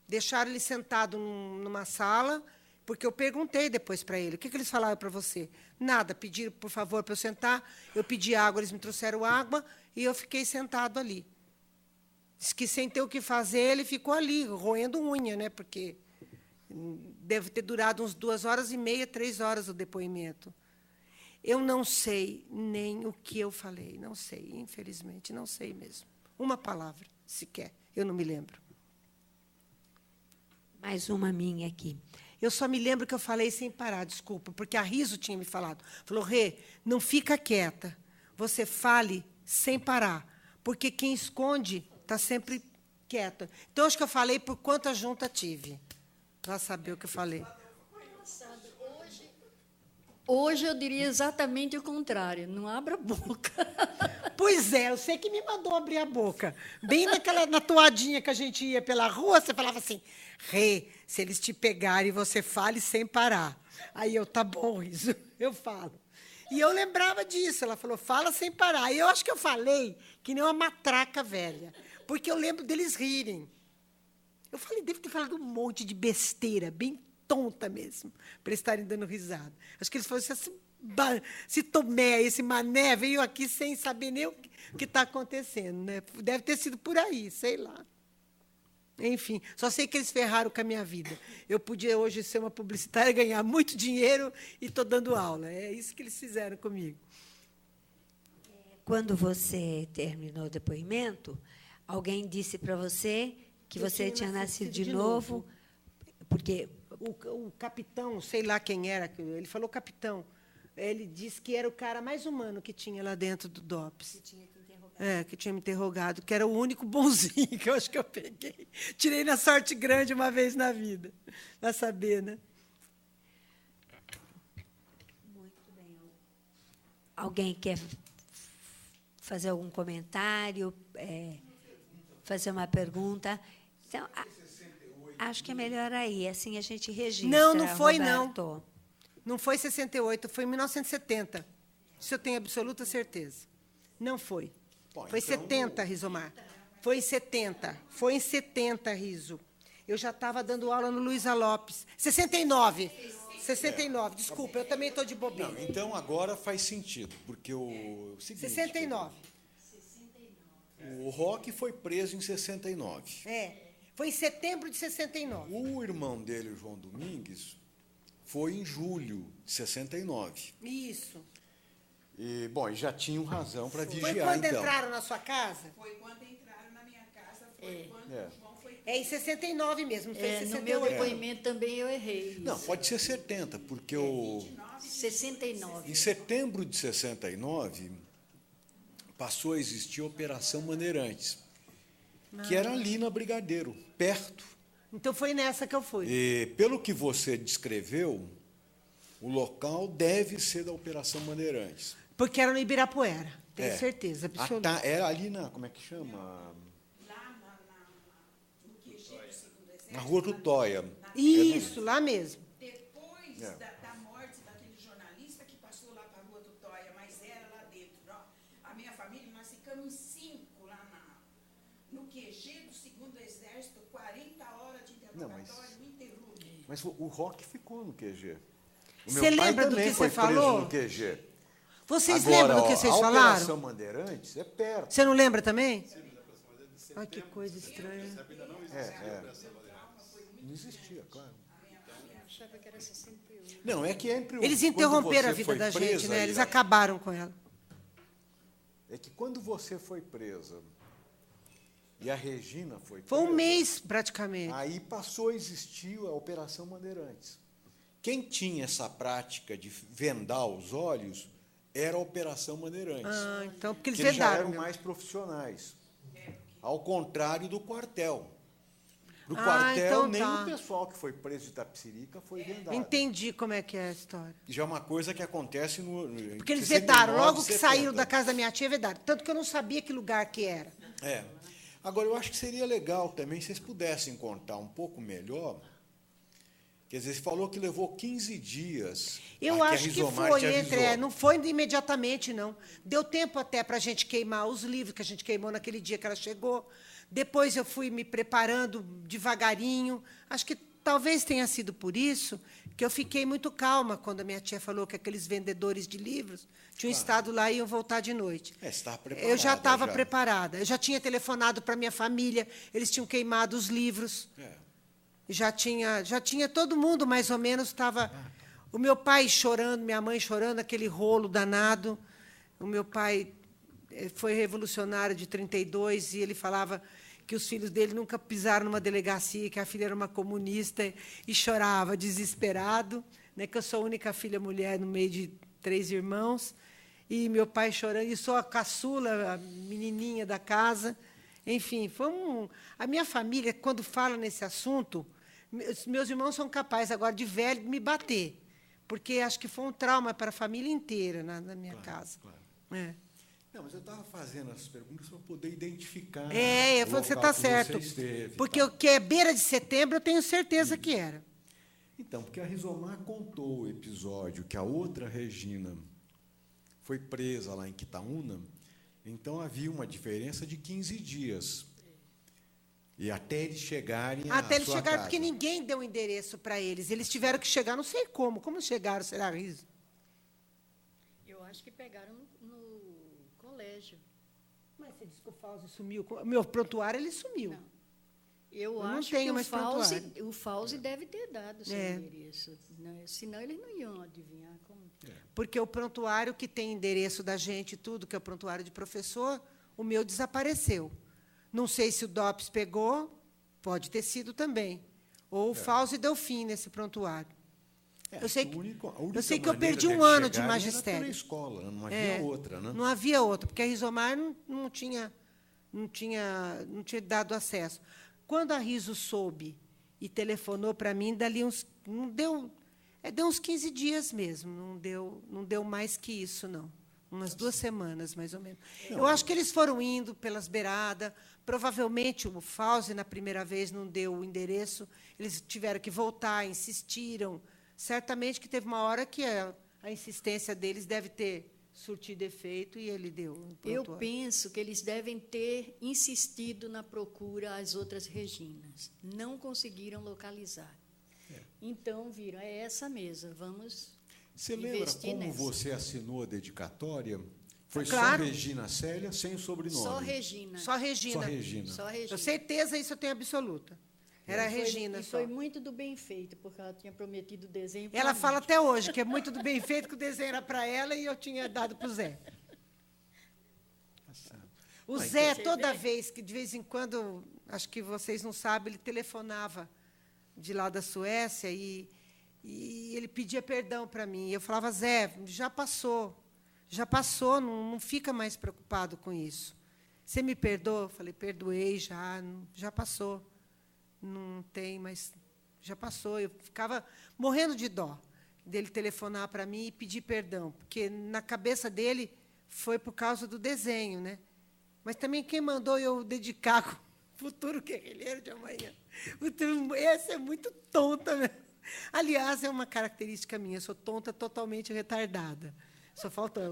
Deixaram ele sentado numa sala, porque eu perguntei depois para ele, o que eles falaram para você? Nada, pediram, por favor, para eu sentar, eu pedi água, eles me trouxeram água, e eu fiquei sentado ali. Diz que, sem ter o que fazer, ele ficou ali, roendo unha, né? Porque deve ter durado uns 2h30, 3 horas o depoimento. Eu não sei nem o que eu falei, não sei, infelizmente, não sei mesmo. Uma palavra, sequer, eu não me lembro. Mais uma minha aqui. Eu só me lembro que eu falei sem parar, desculpa, porque a Riso tinha me falado. Falou, Rê, não fica quieta, você fale sem parar, porque quem esconde está sempre quieta. Então, acho que eu falei por quanta junta tive. Para saber o que eu falei. Hoje eu diria exatamente o contrário. Não abra a boca. Pois é, eu sei que me mandou abrir a boca. Bem na toadinha que a gente ia pela rua, você falava assim, Rê, se eles te pegarem, você fale sem parar. Aí eu, tá bom, Riso, eu falo. E eu lembrava disso. Ela falou, fala sem parar. E eu acho que eu falei que nem uma matraca velha, porque eu lembro deles rirem. Eu falei, devo ter falado um monte de besteira, bem tonta mesmo, para eles estarem dando risada. Acho que eles falaram assim, esse Tomé, esse Mané, veio aqui sem saber nem o que está acontecendo. Né? Deve ter sido por aí, sei lá. Enfim, só sei que eles ferraram com a minha vida. Eu podia hoje ser uma publicitária, ganhar muito dinheiro e estou dando aula. É isso que eles fizeram comigo. Quando você terminou o depoimento, alguém disse para você que você tinha nascido de novo, porque o capitão, sei lá quem era, ele falou capitão, ele disse que era o cara mais humano que tinha lá dentro do DOPS. Que tinha me interrogado, que era o único bonzinho que eu acho que eu peguei. Tirei na sorte grande uma vez na vida, para saber, né? Muito bem. Alguém quer fazer algum comentário, fazer uma pergunta? Então, acho que é melhor aí, assim a gente registra. Não foi, Roberto. não. Não foi 68, foi 1970. Isso eu tenho absoluta certeza. Não foi. Bom, foi então... 70, Risomar. Foi em 70. Foi em 70, Riso. Eu já estava dando aula no Luísa Lopes. 69. 69, desculpa, eu também estou de bobeira. Não, então, agora faz sentido, porque o seguinte... 69. O Roque foi preso em 69. Foi em setembro de 69. O irmão dele, o João Domingues, foi em julho de 69. Isso. E, bom, e já tinham razão para vigiar, Foi quando então. entraram na sua casa? Foi quando entraram na minha casa, foi quando o João foi... É em 69 mesmo, foi em No 68. meu depoimento também eu errei. Não, pode ser 70, porque 69. em setembro de 69 passou a existir a Operação Bandeirantes, que era ali na Brigadeiro, perto. Então foi nessa que eu fui. E, pelo que você descreveu, o local deve ser da Operação Bandeirantes. Porque era no Ibirapuera, tenho certeza absoluta. Era ali na, como é que chama? Lá no QG do 2º Exército. Na Rua do Toia. Isso, lá mesmo. Depois da morte daquele jornalista que passou lá para a Rua do Toia, mas era lá dentro. Ó. A minha família, nós ficamos 5 lá Não, mas o Roque ficou no QG. O Você meu pai lembra do também que foi você preso falou? no QG. Vocês Agora, lembram do que vocês a falaram? Operação Bandeirantes é perto. Você não lembra também? Ai, que coisa estranha. Não existia, claro. Não, é que entre Eles quando interromperam você a vida foi da gente, presa, né? Eles Ira, acabaram com ela. É que quando você foi presa e a Regina foi Foi um presa, mês, praticamente. aí passou a existir a Operação Bandeirantes. Quem tinha essa prática de vendar os olhos era a Operação Bandeirantes. Ah, então, porque eles que eles já vendaram. eram mesmo. mais profissionais. Ao contrário do quartel. No Ah, quartel, então nem tá. o pessoal que foi preso de Itapecerica foi vendado. Entendi como é que é a história. Já é uma coisa que acontece no... Porque eles 69, vedaram, logo que 70. saíram da casa da minha tia, vedaram. Tanto que eu não sabia que lugar que era. É. Agora, eu acho que seria legal também se vocês pudessem contar um pouco melhor. Quer dizer, você falou que levou 15 dias. Eu a acho que Rizomar foi te avisou. não foi imediatamente, não. Deu tempo até para a gente queimar os livros que a gente queimou naquele dia que ela chegou. Depois eu fui me preparando devagarinho. Acho que talvez tenha sido por isso que eu fiquei muito calma quando a minha tia falou que aqueles vendedores de livros tinham estado lá e iam voltar de noite. Você estava preparada. Eu já estava preparada. Eu já tinha telefonado para a minha família, eles tinham queimado os livros. Já tinha todo mundo, mais ou menos, estava... O meu pai chorando, minha mãe chorando, aquele rolo danado. O meu pai foi revolucionário de 32 e ele falava que os filhos dele nunca pisaram numa delegacia, que a filha era uma comunista, e chorava, desesperado, né, que eu sou a única filha mulher no meio de 3 irmãos, e meu pai chorando, e sou a caçula, a menininha da casa. Enfim, a minha família, quando fala nesse assunto, meus irmãos são capazes agora de velho de me bater, porque acho que foi um trauma para a família inteira na minha casa. Claro. É. Não, mas eu estava fazendo essas perguntas para poder identificar. Eu falei, você está certo. Porque o que é beira de setembro, eu tenho certeza que era. Então, porque a Rizomar contou o episódio que a outra Regina foi presa lá em Quitaúna, então havia uma diferença de 15 dias. E até eles chegarem à Até eles sua chegaram, casa. porque ninguém deu endereço para eles. Eles tiveram que chegar, não sei como. Como chegaram, será, Riso? Eu acho que pegaram no colégio. Mas você disse que o Fauzi sumiu. O meu prontuário, ele sumiu. Não. Eu não acho tenho que mais prontuário. o Fauzi deve ter dado o seu É. endereço. Né? Senão eles não iam adivinhar como. Porque o prontuário que tem endereço da gente e tudo, que é o prontuário de professor, o meu desapareceu. Não sei se o DOPS pegou, pode ter sido também. Ou o Fauzi deu fim nesse prontuário. Eu sei que eu perdi um ano de magistério. Era pela escola, não havia outra, né? Não havia outra, porque a Rizomar não tinha dado acesso. Quando a Riso soube e telefonou para mim, dali deu uns 15 dias mesmo, não deu mais que isso, não. Umas 2 semanas, mais ou menos. Eu acho que eles foram indo pelas beiradas. Provavelmente o Fauzi, na primeira vez, não deu o endereço. Eles tiveram que voltar, insistiram. Certamente que teve uma hora que a insistência deles deve ter surtido efeito e ele deu. Eu penso que eles devem ter insistido na procura às outras Reginas. Não conseguiram localizar. Então, viram, é essa mesa, vamos Você lembra investir como nessa. você assinou a dedicatória? Foi Claro. só Regina Célia, sem sobrenome. Só Regina. Só Regina. Só Regina. Só Regina. Com certeza, isso eu tenho absoluta. Era a Regina E só. foi muito do bem feito, porque ela tinha prometido o desenho pra Ela mim. fala até hoje que é muito do bem feito, que o desenho era para ela e eu tinha dado para o Zé. O Zé, toda vez que, de vez em quando, acho que vocês não sabem, ele telefonava de lá da Suécia e ele pedia perdão para mim. Eu falava, Zé, já passou, não fica mais preocupado com isso. Você me perdoa? Eu falei, perdoei, já passou. Não tem, mas já passou. Eu ficava morrendo de dó dele telefonar para mim e pedir perdão, porque, na cabeça dele, foi por causa do desenho, né? Mas também quem mandou eu dedicar com o futuro guerrilheiro de amanhã? Essa é muito tonta mesmo. Aliás, é uma característica minha, eu sou tonta, totalmente retardada. Só falta...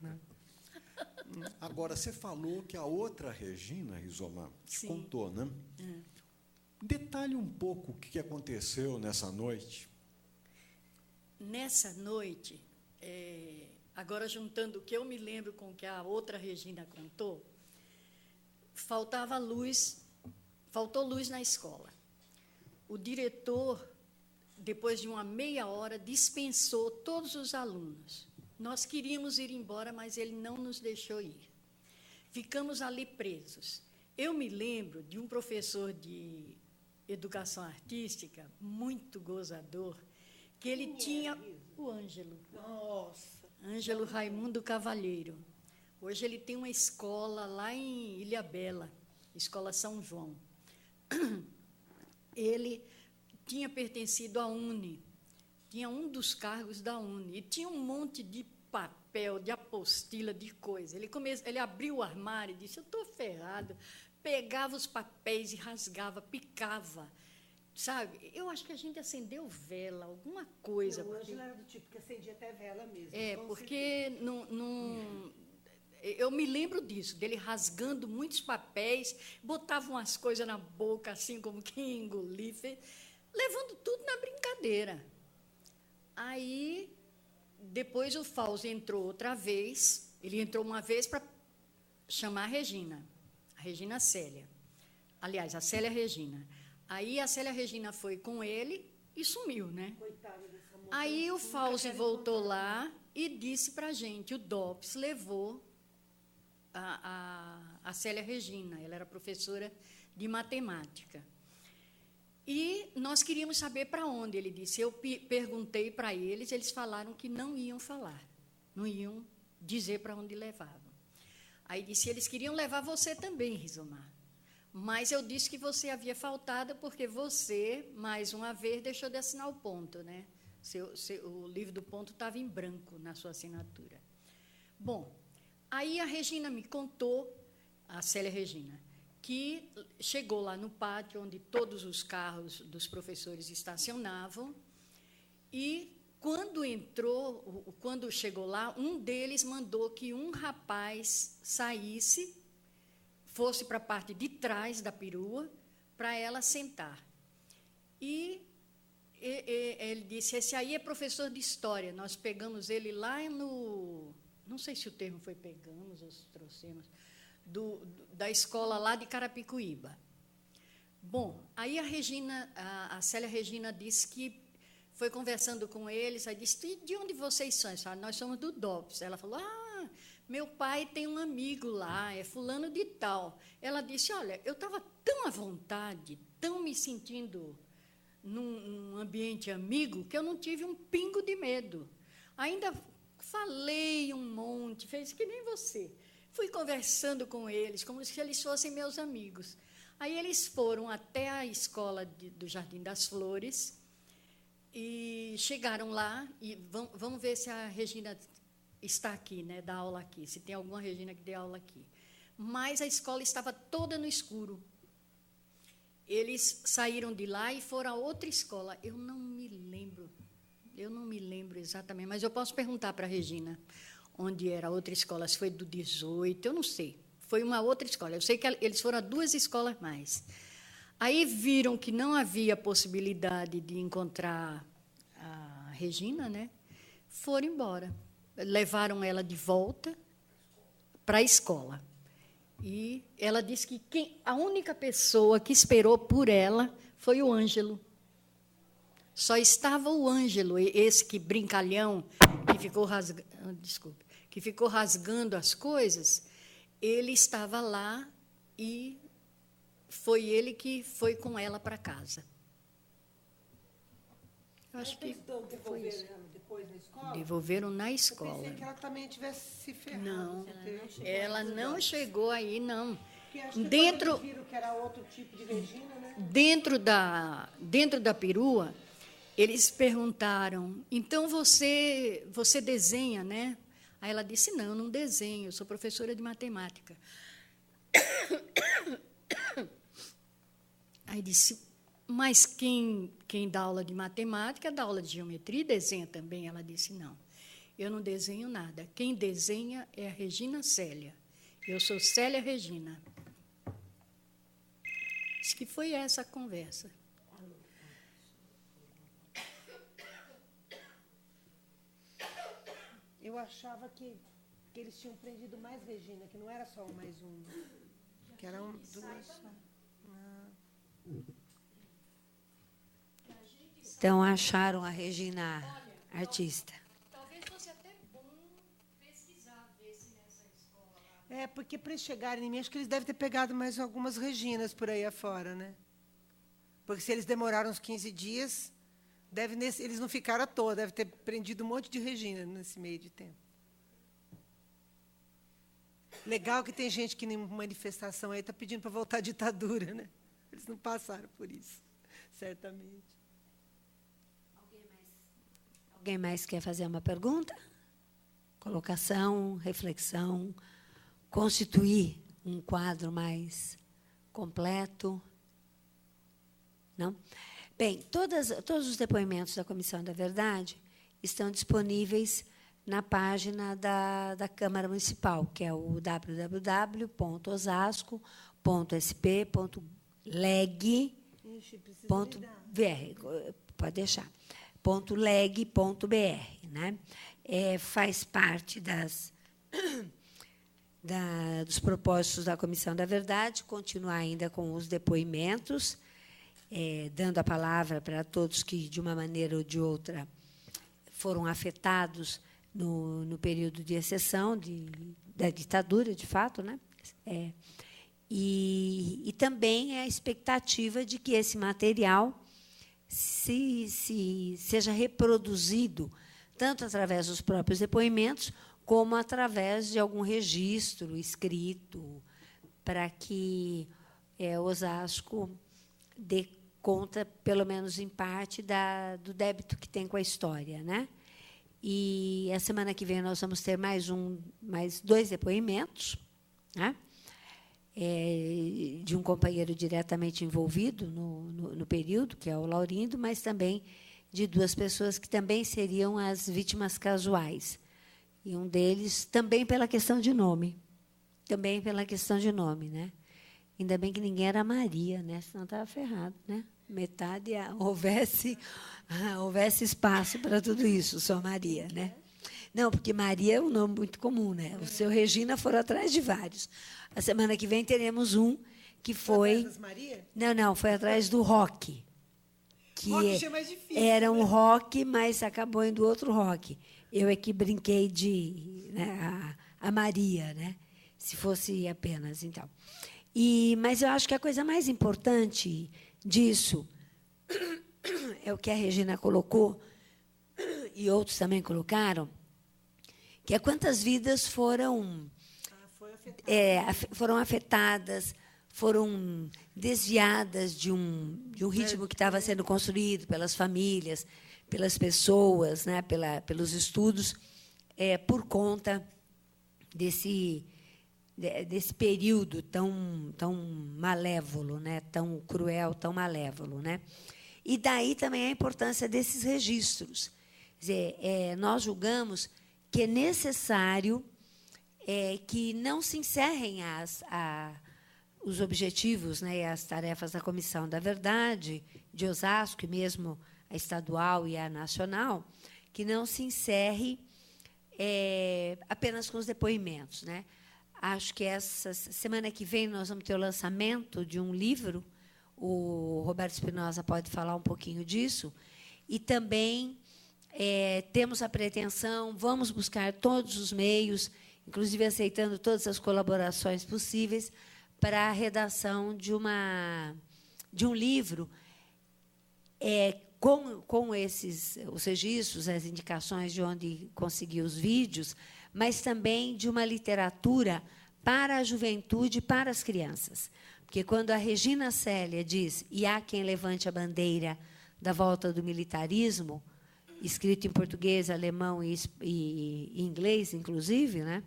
né? Agora, você falou que a outra Regina, Rizomar, te Sim. contou, né? Detalhe um pouco o que aconteceu nessa noite. Nessa noite, agora juntando o que eu me lembro com o que a outra Regina contou, faltou luz na escola. O diretor, depois de uma meia hora, dispensou todos os alunos. Nós queríamos ir embora, mas ele não nos deixou ir. Ficamos ali presos. Eu me lembro de um professor de educação artística, muito gozador, que ele tinha o Ângelo. Nossa. Ângelo Raimundo Cavalheiro. Hoje ele tem uma escola lá em Ilhabela, Escola São João. Ele tinha pertencido à UNE, tinha um dos cargos da UNE, e tinha um monte de papel, de apostila, de coisa. Ele abriu o armário e disse, eu estou ferrado. Pegava os papéis e rasgava, picava. Sabe? Eu acho que a gente acendeu vela, alguma coisa. O Ângelo era do tipo que acendia até vela mesmo. Porque eu me lembro disso, dele rasgando muitos papéis, botava umas coisas na boca, assim como quem engolir, levando tudo na brincadeira. Aí, depois o Fausto entrou outra vez, ele entrou uma vez para chamar a Regina Célia. Aliás, a Célia Regina. Aí a Célia Regina foi com ele e sumiu, né? Coitada dessa moça. Aí o Fausto voltou lá e disse para a gente, o DOPS levou a Célia Regina, ela era professora de matemática. E nós queríamos saber para onde, ele disse. Eu perguntei para eles falaram que não iam falar, não iam dizer para onde levavam. Aí disse, eles queriam levar você também, Rizomar. Mas eu disse que você havia faltado porque você, mais uma vez, deixou de assinar o ponto, né? O livro do ponto estava em branco na sua assinatura. Bom, aí a Regina me contou, a Célia Regina, que chegou lá no pátio onde todos os carros dos professores estacionavam e, quando chegou lá, um deles mandou que um rapaz saísse, fosse para a parte de trás da perua, para ela sentar. E ele disse, esse aí é professor de história, nós pegamos ele lá no... Não sei se o termo foi pegamos ou se trouxemos, da escola lá de Carapicuíba. Bom, aí a Célia Regina disse que foi conversando com eles, aí disse, de onde vocês são? Eles falaram, nós somos do DOPS. Ela falou, meu pai tem um amigo lá, é fulano de tal. Ela disse, olha, eu estava tão à vontade, tão me sentindo num ambiente amigo, que eu não tive um pingo de medo. Ainda falei um monte, fez que nem você. Fui conversando com eles, como se eles fossem meus amigos. Aí eles foram até a escola do Jardim das Flores e chegaram lá, e vamos ver se a Regina está aqui, né, dá aula aqui, se tem alguma Regina que dê aula aqui. Mas a escola estava toda no escuro. Eles saíram de lá e foram a outra escola. Eu não me lembro exatamente, mas eu posso perguntar para a Regina onde era a outra escola, se foi do 18, eu não sei. Foi uma outra escola. Eu sei que eles foram a 2 escolas mais. Aí viram que não havia possibilidade de encontrar a Regina, né? Foram embora. Levaram ela de volta para a escola. E ela disse que a única pessoa que esperou por ela foi o Ângelo. Só estava o Ângelo, esse que brincalhão, que ficou rasgando as coisas, ele estava lá e foi ele que foi com ela para casa. Eu acho que foi isso. Depois na escola? Devolveram na escola. Eu pensei que ela também tivesse se ferrado. Não, ela não chegou aí, não. Porque acho que Dentro, quando viram que era outro tipo de Regina, né? dentro da perua, eles perguntaram, então você desenha, né? Aí ela disse, não, eu não desenho, eu sou professora de matemática. Aí disse, mas quem dá aula de matemática, dá aula de geometria e desenha também? Ela disse, não, eu não desenho nada. Quem desenha é a Regina Célia. Eu sou Célia Regina. Acho que foi essa a conversa. Eu achava que eles tinham prendido mais Regina, que não era só um mais um. Que eram duas. Então, acharam a Regina artista. Talvez fosse até bom pesquisar, ver se nessa escola lá... É, porque para eles chegarem em mim, acho que eles devem ter pegado mais algumas Reginas por aí afora, né? Porque se eles demoraram uns 15 dias, eles não ficaram à toa, deve ter prendido um monte de Regina nesse meio de tempo. Legal que tem gente que em manifestação aí está pedindo para voltar à ditadura, né? Eles não passaram por isso, certamente. Alguém mais quer fazer uma pergunta? Colocação, reflexão, constituir um quadro mais completo? Não? Bem, todos os depoimentos da Comissão da Verdade estão disponíveis na página da Câmara Municipal, que é o www.osasco.sp.leg.br. Pode deixar. .leg.br, né? Faz parte dos propósitos da Comissão da Verdade, continuar ainda com os depoimentos, dando a palavra para todos que, de uma maneira ou de outra, foram afetados no período de exceção da ditadura, de fato, né? E também a expectativa de que esse material seja reproduzido tanto através dos próprios depoimentos como através de algum registro escrito para que Osasco dê conta, pelo menos em parte, do débito que tem com a história, né? E a semana que vem nós vamos ter mais 2 depoimentos, né? De um companheiro diretamente envolvido no período, que é o Laurindo, mas também de 2 pessoas que também seriam as vítimas casuais. E um deles também pela questão de nome. Também pela questão de nome, né? Ainda bem que ninguém era Maria, né? Senão estava ferrado, né? Metade houvesse espaço para tudo isso, só Maria, né? Não, porque Maria é um nome muito comum, né? O seu Regina foram atrás de vários. A semana que vem teremos um que foi... Atrás das Maria? Não, foi atrás do Roque. Que Roque é mais difícil, era um né? Roque, mas acabou indo outro Roque. Eu é que brinquei a Maria, né? Se fosse apenas, então. Mas eu acho que a coisa mais importante disso é o que a Regina colocou, e outros também colocaram, que é quantas vidas foram afetadas, foram desviadas de um ritmo que estava sendo construído pelas famílias, pelas pessoas, né, pelos estudos, por conta desse período tão malévolo, né, tão cruel, tão malévolo, né? E daí também a importância desses registros. Quer dizer, nós julgamos que é necessário que não se encerrem os objetivos, né, e as tarefas da Comissão da Verdade, de Osasco, e mesmo a estadual e a nacional, que não se encerre apenas com os depoimentos, né? Acho que essa semana que vem nós vamos ter o lançamento de um livro, o Roberto Espinosa pode falar um pouquinho disso, e também temos a pretensão, vamos buscar todos os meios, inclusive aceitando todas as colaborações possíveis, para a redação de um livro com os registros, as indicações de onde conseguir os vídeos, mas também de uma literatura para a juventude, para as crianças. Porque, quando a Regina Célia diz "e há quem levante a bandeira da volta do militarismo", escrito em português, alemão e inglês, inclusive, né?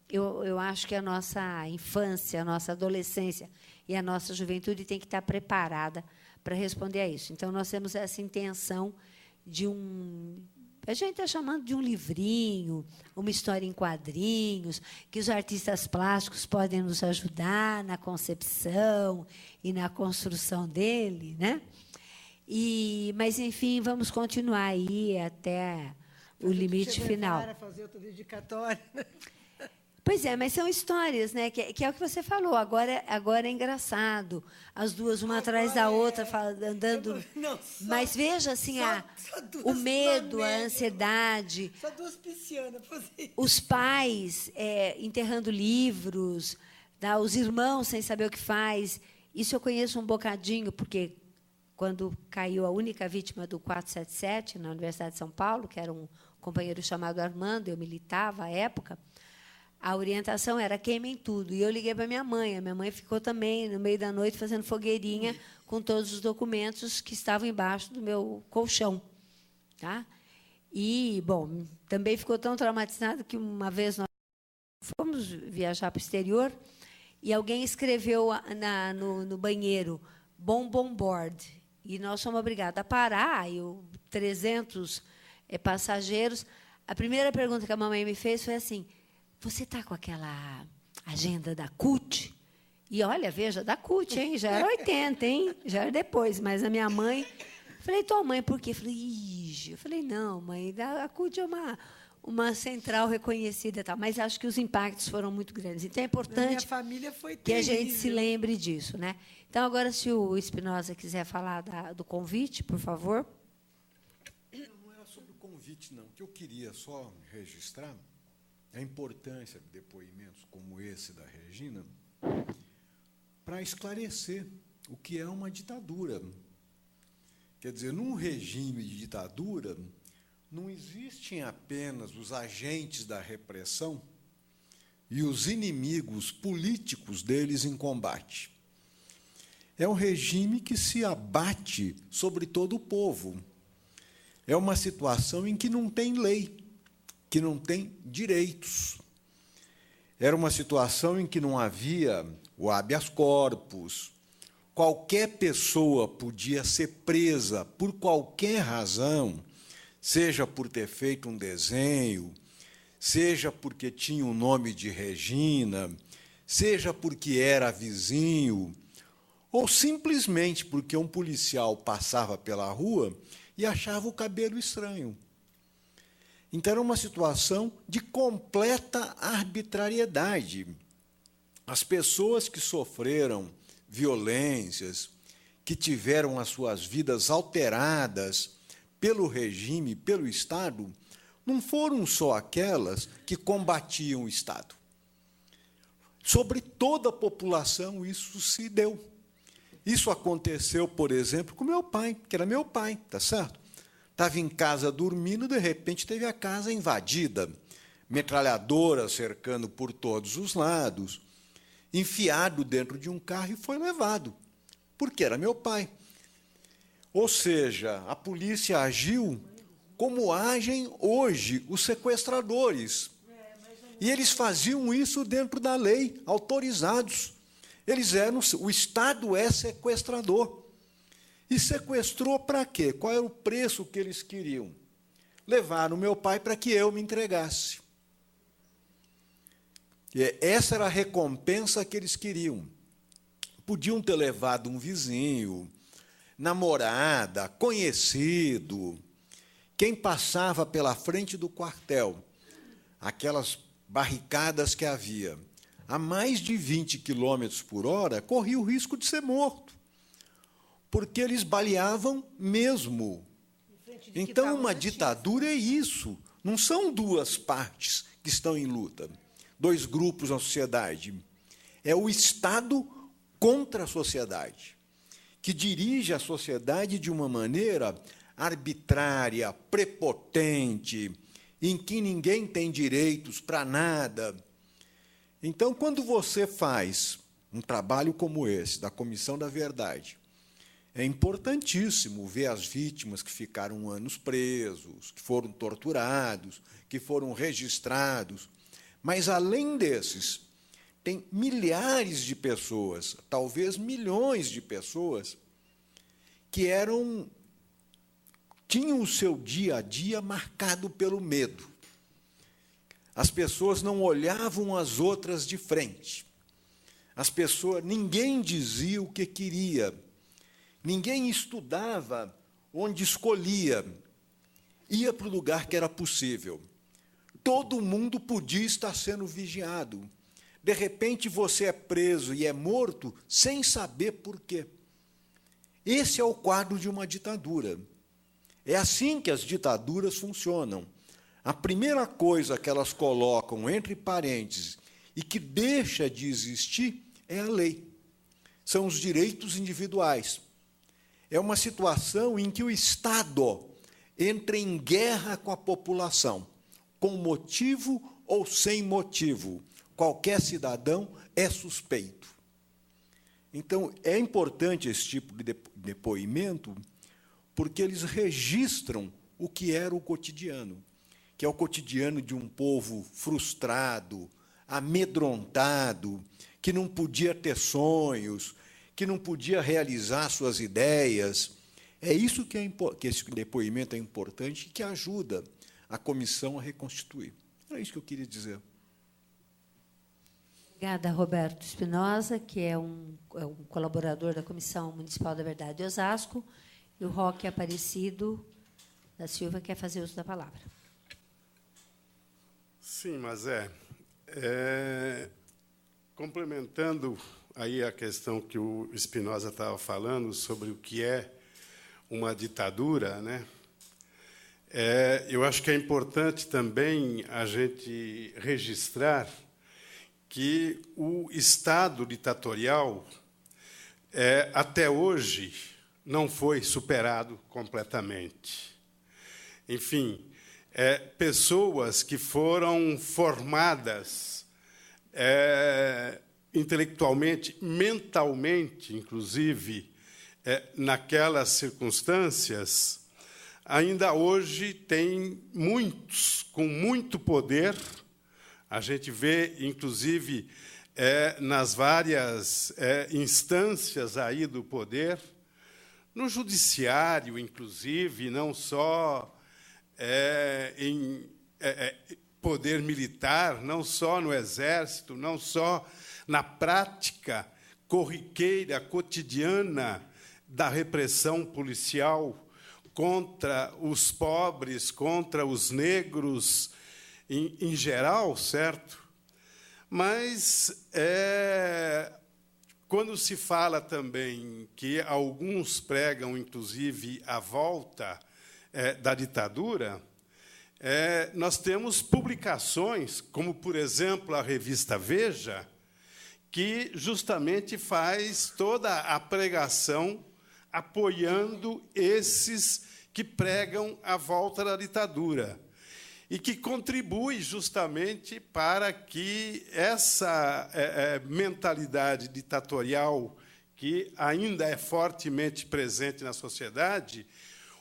Eu acho que a nossa infância, a nossa adolescência e a nossa juventude tem que estar preparada para responder a isso. Então, nós temos essa intenção de A gente está chamando de um livrinho, uma história em quadrinhos, que os artistas plásticos podem nos ajudar na concepção e na construção dele, né? Mas, enfim, vamos continuar aí até o limite final. Para fazer outra dedicatória. Pois é, mas são histórias, né? Que é o que você falou. Agora é engraçado. As duas, uma atrás da outra, andando. Mas veja assim, o medo, a ansiedade. Só duas piscianas. Os pais enterrando livros, tá? Os irmãos sem saber o que faz. Isso eu conheço um bocadinho, porque quando caiu a única vítima do 477 na Universidade de São Paulo, que era um companheiro chamado Armando, eu militava à época. A orientação era queimem tudo. E eu liguei para minha mãe. A minha mãe ficou também, no meio da noite, fazendo fogueirinha com todos os documentos que estavam embaixo do meu colchão. Tá? E, bom, também ficou tão traumatizada que uma vez nós fomos viajar para o exterior e alguém escreveu no banheiro bomb on board. E nós fomos obrigados a parar, e 300 passageiros. A primeira pergunta que a mamãe me fez foi assim: você está com aquela agenda da CUT? E, olha, veja, da CUT, hein? Já era 80, hein? Já era depois. Mas a minha mãe... Falei, tua mãe, por quê? Eu falei, não, mãe, a CUT é uma central reconhecida e tal. Mas acho que os impactos foram muito grandes. Então, é importante minha família foi que a gente se lembre disso, né? Então, agora, se o Espinosa quiser falar do convite, por favor. Não era sobre o convite, não. O que eu queria só registrar a importância de depoimentos como esse da Regina para esclarecer o que é uma ditadura. Quer dizer, num regime de ditadura, não existem apenas os agentes da repressão e os inimigos políticos deles em combate. É um regime que se abate sobre todo o povo. É uma situação em que não tem lei, que não tem direitos. Era uma situação em que não havia o habeas corpus. Qualquer pessoa podia ser presa por qualquer razão, seja por ter feito um desenho, seja porque tinha o nome de Regina, seja porque era vizinho, ou simplesmente porque um policial passava pela rua e achava o cabelo estranho. Então, era uma situação de completa arbitrariedade. As pessoas que sofreram violências, que tiveram as suas vidas alteradas pelo regime, pelo Estado, não foram só aquelas que combatiam o Estado. Sobre toda a população isso se deu. Isso aconteceu, por exemplo, com meu pai, que era meu pai, tá certo? Estava em casa dormindo, de repente teve a casa invadida, metralhadora cercando por todos os lados, enfiado dentro de um carro e foi levado, porque era meu pai. Ou seja, a polícia agiu como agem hoje os sequestradores. E eles faziam isso dentro da lei, autorizados. O Estado é sequestrador. E sequestrou para quê? Qual era o preço que eles queriam? Levaram meu pai para que eu me entregasse. E essa era a recompensa que eles queriam. Podiam ter levado um vizinho, namorada, conhecido, quem passava pela frente do quartel, aquelas barricadas que havia, a mais de 20 km/h, corria o risco de ser morto, porque eles baleavam mesmo. Então, uma ditadura é isso. Não são duas partes que estão em luta, dois grupos na sociedade. É o Estado contra a sociedade, que dirige a sociedade de uma maneira arbitrária, prepotente, em que ninguém tem direitos para nada. Então, quando você faz um trabalho como esse, da Comissão da Verdade, é importantíssimo ver as vítimas que ficaram anos presos, que foram torturados, que foram registrados. Mas, além desses, tem milhares de pessoas, talvez milhões de pessoas, que tinham o seu dia a dia marcado pelo medo. As pessoas não olhavam as outras de frente. Ninguém dizia o que queria. Ninguém estudava onde escolhia. Ia para o lugar que era possível. Todo mundo podia estar sendo vigiado. De repente, você é preso e é morto sem saber por quê. Esse é o quadro de uma ditadura. É assim que as ditaduras funcionam. A primeira coisa que elas colocam entre parênteses e que deixa de existir é a lei. São os direitos individuais. É uma situação em que o Estado entra em guerra com a população, com motivo ou sem motivo. Qualquer cidadão é suspeito. Então, é importante esse tipo de depoimento, porque eles registram o que era o cotidiano, que é o cotidiano de um povo frustrado, amedrontado, que não podia ter sonhos, que não podia realizar suas ideias. É isso que esse depoimento é importante e que ajuda a comissão a reconstituir. Era isso que eu queria dizer. Obrigada, Roberto Espinosa, que é um colaborador da Comissão Municipal da Verdade de Osasco, e o Roque Aparecido da Silva quer fazer uso da palavra. Sim, mas complementando aí a questão que o Espinosa estava falando sobre o que é uma ditadura, né? Eu acho que é importante também a gente registrar que o Estado ditatorial, até hoje, não foi superado completamente. Enfim, pessoas que foram formadas intelectualmente, mentalmente, inclusive, naquelas circunstâncias, ainda hoje tem muitos com muito poder. A gente vê, inclusive, nas várias instâncias aí do poder, no judiciário, inclusive, não só em poder militar, não só no exército, não só na prática corriqueira, cotidiana da repressão policial contra os pobres, contra os negros, em geral, certo? Mas, quando se fala também que alguns pregam, inclusive, a volta da ditadura, nós temos publicações, como, por exemplo, a revista Veja, que justamente faz toda a pregação apoiando esses que pregam a volta da ditadura, e que contribui justamente para que essa mentalidade ditatorial, que ainda é fortemente presente na sociedade,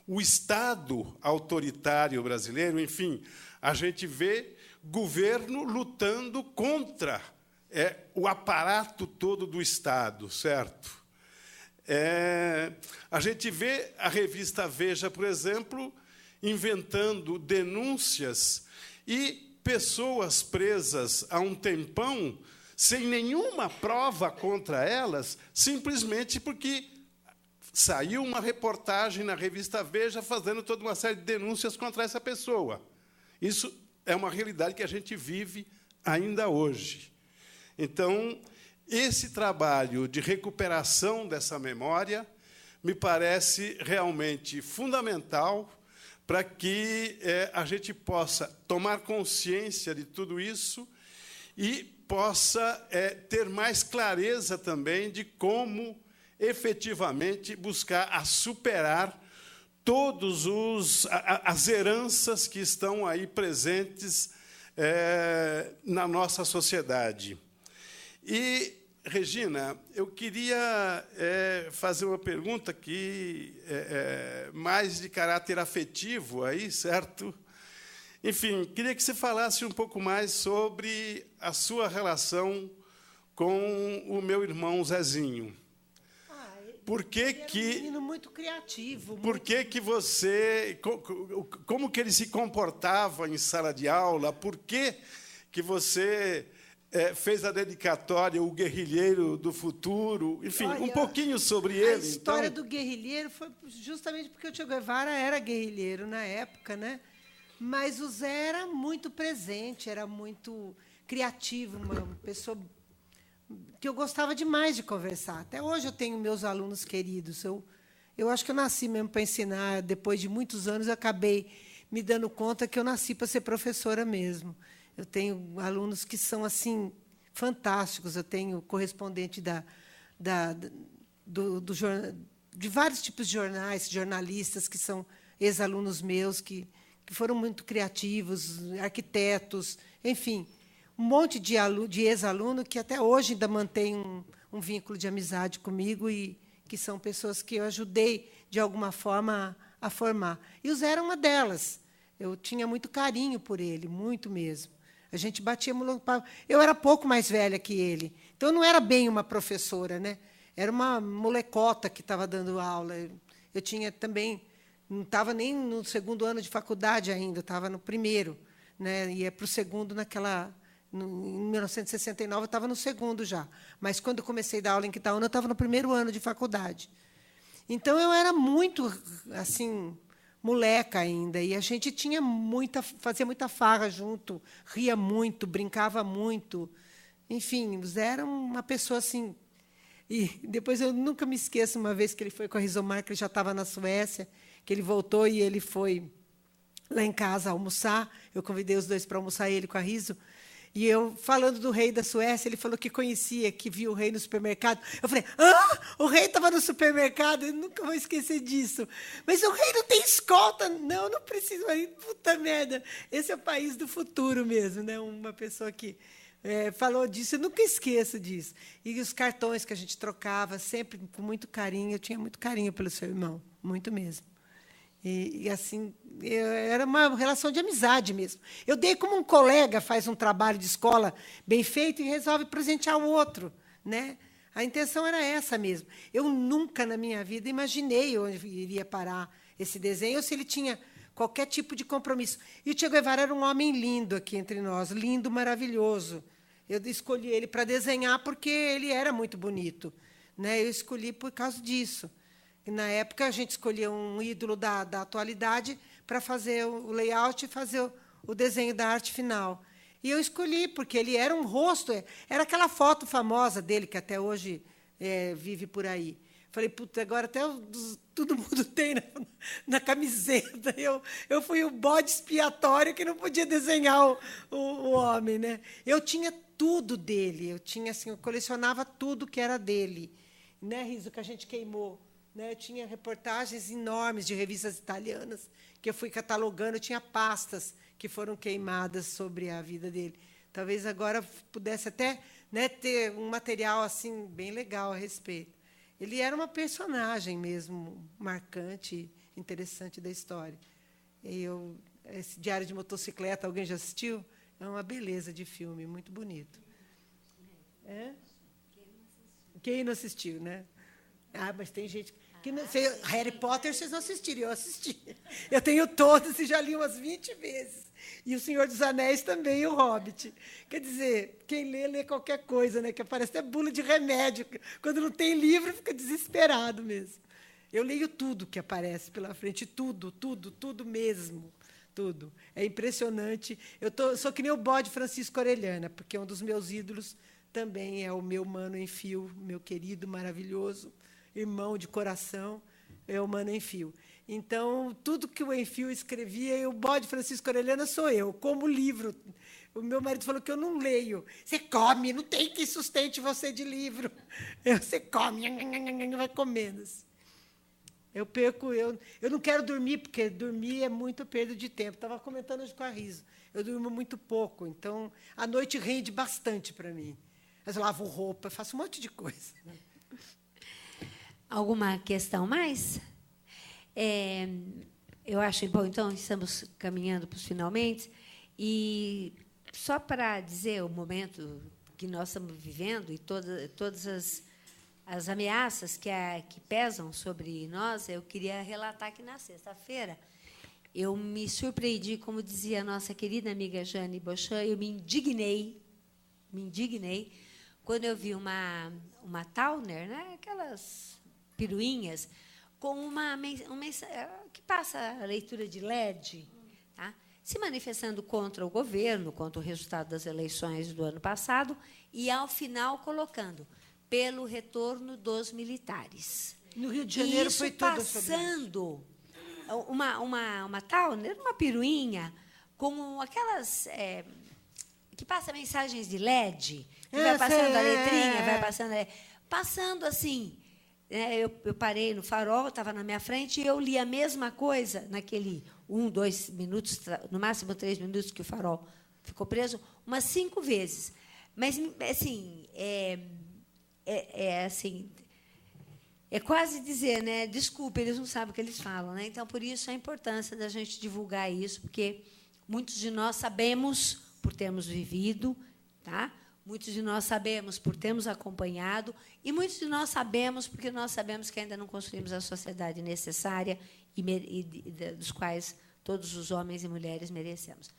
o Estado autoritário brasileiro, enfim, a gente vê governo lutando contra o aparato todo do Estado, certo? A gente vê a revista Veja, por exemplo, inventando denúncias e pessoas presas há um tempão, sem nenhuma prova contra elas, simplesmente porque saiu uma reportagem na revista Veja fazendo toda uma série de denúncias contra essa pessoa. Isso é uma realidade que a gente vive ainda hoje. Então, esse trabalho de recuperação dessa memória me parece realmente fundamental para que a gente possa tomar consciência de tudo isso e possa ter mais clareza também de como, efetivamente, buscar a superar todas as heranças que estão aí presentes na nossa sociedade. E, Regina, eu queria fazer uma pergunta que mais de caráter afetivo, aí, certo? Enfim, queria que você falasse um pouco mais sobre a sua relação com o meu irmão Zezinho. por que Ele era um que menino muito criativo. por que você, como que ele se comportava em sala de aula? Por que você fez a dedicatória O Guerrilheiro do Futuro? Enfim, um Olha, pouquinho sobre A ele. história Então, do guerrilheiro foi justamente porque o Che Guevara era guerrilheiro na época, né? Mas o Zé era muito presente, era muito criativo, uma pessoa que eu gostava demais de conversar. Até hoje eu tenho meus alunos queridos. Eu acho que eu nasci mesmo para ensinar. Depois de muitos anos, eu acabei me dando conta que eu nasci para ser professora mesmo. Eu tenho alunos que são assim fantásticos. Eu tenho correspondente de vários tipos de jornais, jornalistas que são ex-alunos meus, que foram muito criativos, arquitetos, enfim, um monte de ex-aluno que até hoje ainda mantém um vínculo de amizade comigo e que são pessoas que eu ajudei, de alguma forma, a formar. E o Zé era uma delas. Eu tinha muito carinho por ele, muito mesmo. A gente batia... Eu era pouco mais velha que ele, então eu não era bem uma professora, né? Era uma molecota que estava dando aula. Eu tinha também... Não estava nem no segundo ano de faculdade ainda, estava no primeiro, né? Ia para o segundo em 1969, eu estava no segundo já. Mas, quando eu comecei a dar aula em Quitaúna, eu estava no primeiro ano de faculdade. Então, eu era muito assim, moleca ainda, e a gente fazia muita farra junto, ria muito, brincava muito. Enfim, o Zé era uma pessoa assim. E depois eu nunca me esqueço, uma vez que ele foi com a Rizomar, que ele já estava na Suécia, que ele voltou e ele foi lá em casa almoçar. Eu convidei os dois para almoçar, ele com a Riso. E eu, falando do rei da Suécia, ele falou que conhecia, que viu o rei no supermercado. Eu falei, o rei estava no supermercado? Eu nunca vou esquecer disso. Mas o rei não tem escolta. Não, não precisa. Puta merda. Esse é o país do futuro mesmo, né? Uma pessoa que falou disso, eu nunca esqueço disso. E os cartões que a gente trocava, sempre com muito carinho. Eu tinha muito carinho pelo seu irmão, muito mesmo. E assim, era uma relação de amizade mesmo. Eu dei como um colega faz um trabalho de escola bem feito e resolve presentear o outro, né? A intenção era essa mesmo. Eu nunca na minha vida imaginei onde iria parar esse desenho, ou se ele tinha qualquer tipo de compromisso. E o Che Guevara era um homem lindo aqui entre nós, lindo, maravilhoso. Eu escolhi ele para desenhar porque ele era muito bonito, né? Eu escolhi por causa disso. E, na época, a gente escolhia um ídolo da atualidade para fazer o layout e fazer o desenho da arte final. E eu escolhi, porque ele era um rosto, era aquela foto famosa dele, que até hoje vive por aí. Falei, puta, agora até todo mundo tem na camiseta. Eu fui o bode expiatório que não podia desenhar o homem, né? Eu tinha tudo dele, eu colecionava tudo que era dele. Né, Riso, que a gente queimou. Né, eu tinha reportagens enormes de revistas italianas que eu fui catalogando, eu tinha pastas que foram queimadas sobre a vida dele. Talvez agora pudesse até, né, ter um material assim bem legal a respeito. Ele era uma personagem mesmo marcante, interessante da história. Esse Diário de Motocicleta, alguém já assistiu? É uma beleza de filme, muito bonito. Quem não assistiu, né? Mas tem gente que não... Harry Potter vocês não assistiram, eu assisti. Eu tenho todos e já li umas 20 vezes. E O Senhor dos Anéis também, e O Hobbit. Quer dizer, quem lê qualquer coisa, né? Que parece até bula de remédio. Quando não tem livro, fica desesperado mesmo. Eu leio tudo que aparece pela frente, tudo mesmo. Tudo. É impressionante. Sou que nem o bode Francisco Orellana, porque um dos meus ídolos também é o meu Mano Enfio, meu querido, maravilhoso, irmão de coração, é o Mano Enfio. Então, tudo que o Enfio escrevia, e o bode Francisco Orellana sou eu, como livro. O meu marido falou que eu não leio. Você come, não tem quem sustente você de livro. Você come, vai comendo. Eu não quero dormir, porque dormir é muito perda de tempo. Estava comentando hoje com a Riso. Eu durmo muito pouco, então a noite rende bastante para mim. Mas eu lavo roupa, faço um monte de coisa. Alguma questão mais? Eu acho bom, então, estamos caminhando para os finalmente. E só para dizer o momento que nós estamos vivendo e todas as as ameaças que pesam sobre nós, eu queria relatar que, na sexta-feira, eu me surpreendi, como dizia a nossa querida amiga Jane Bochan, eu me indignei, quando eu vi uma Towner, né, aquelas piruinhas, com uma que passa a leitura de LED, tá, se manifestando contra o governo, contra o resultado das eleições do ano passado, e, ao final, colocando pelo retorno dos militares. No Rio de Janeiro isso foi tudo sobre passando uma Towner, uma piruinha, com aquelas que passa mensagens de LED, que vai passando a letrinha, vai passando assim. Eu parei no farol, estava na minha frente, e eu li a mesma coisa naquele 1, 2 minutos, no máximo 3 minutos que o farol ficou preso, umas 5 vezes. Mas, assim, é quase dizer, né? Desculpe, eles não sabem o que eles falam, né? Então, por isso a importância da gente divulgar isso, porque muitos de nós sabemos por termos vivido, tá? Muitos de nós sabemos por termos acompanhado, e muitos de nós sabemos porque nós sabemos que ainda não construímos a sociedade necessária e dos quais todos os homens e mulheres merecemos.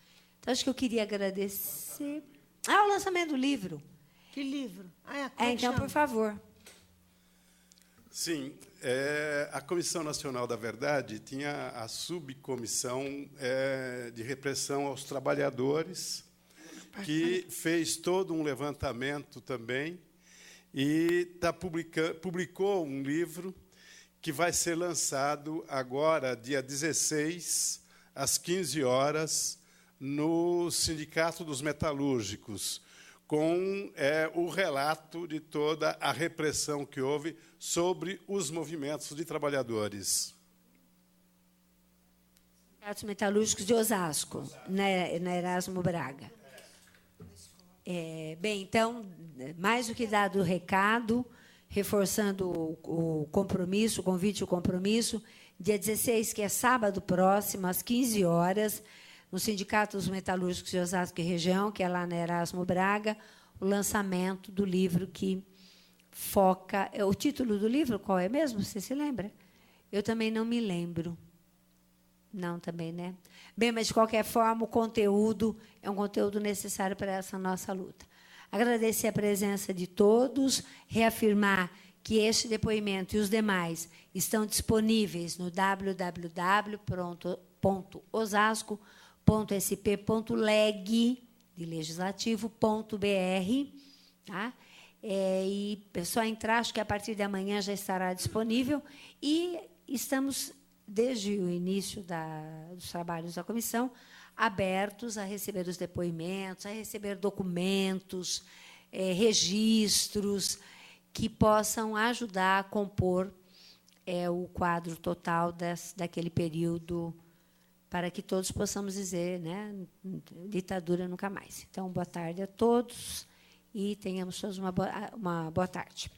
Então, acho que eu queria agradecer. O lançamento do livro. Que livro? Então, por favor. Sim, a Comissão Nacional da Verdade tinha a subcomissão de repressão aos trabalhadores, que fez todo um levantamento também e publicou um livro que vai ser lançado agora, dia 16, às 15 horas, no Sindicato dos Metalúrgicos, com o relato de toda a repressão que houve sobre os movimentos de trabalhadores. Sindicatos Metalúrgicos de Osasco, na Erasmo Braga. Bem, então, mais do que dado o recado, reforçando o compromisso, o convite e o compromisso, dia 16, que é sábado próximo, às 15 horas, no Sindicato dos Metalúrgicos de Osasco e Região, que é lá na Erasmo Braga, o lançamento do livro que foca... O título do livro qual é mesmo? Você se lembra? Eu também não me lembro. Não, também, né? Bem, mas, de qualquer forma, o conteúdo é um conteúdo necessário para essa nossa luta. Agradecer a presença de todos, reafirmar que este depoimento e os demais estão disponíveis no www.osasco.sp.leg, de legislativo.br. Tá? E é só entrar, acho que a partir de amanhã já estará disponível. E estamos, desde o início dos trabalhos da comissão, abertos a receber os depoimentos, a receber documentos, registros que possam ajudar a compor o quadro total daquele período, para que todos possamos dizer, né, ditadura nunca mais. Então, boa tarde a todos e tenhamos todos uma boa tarde.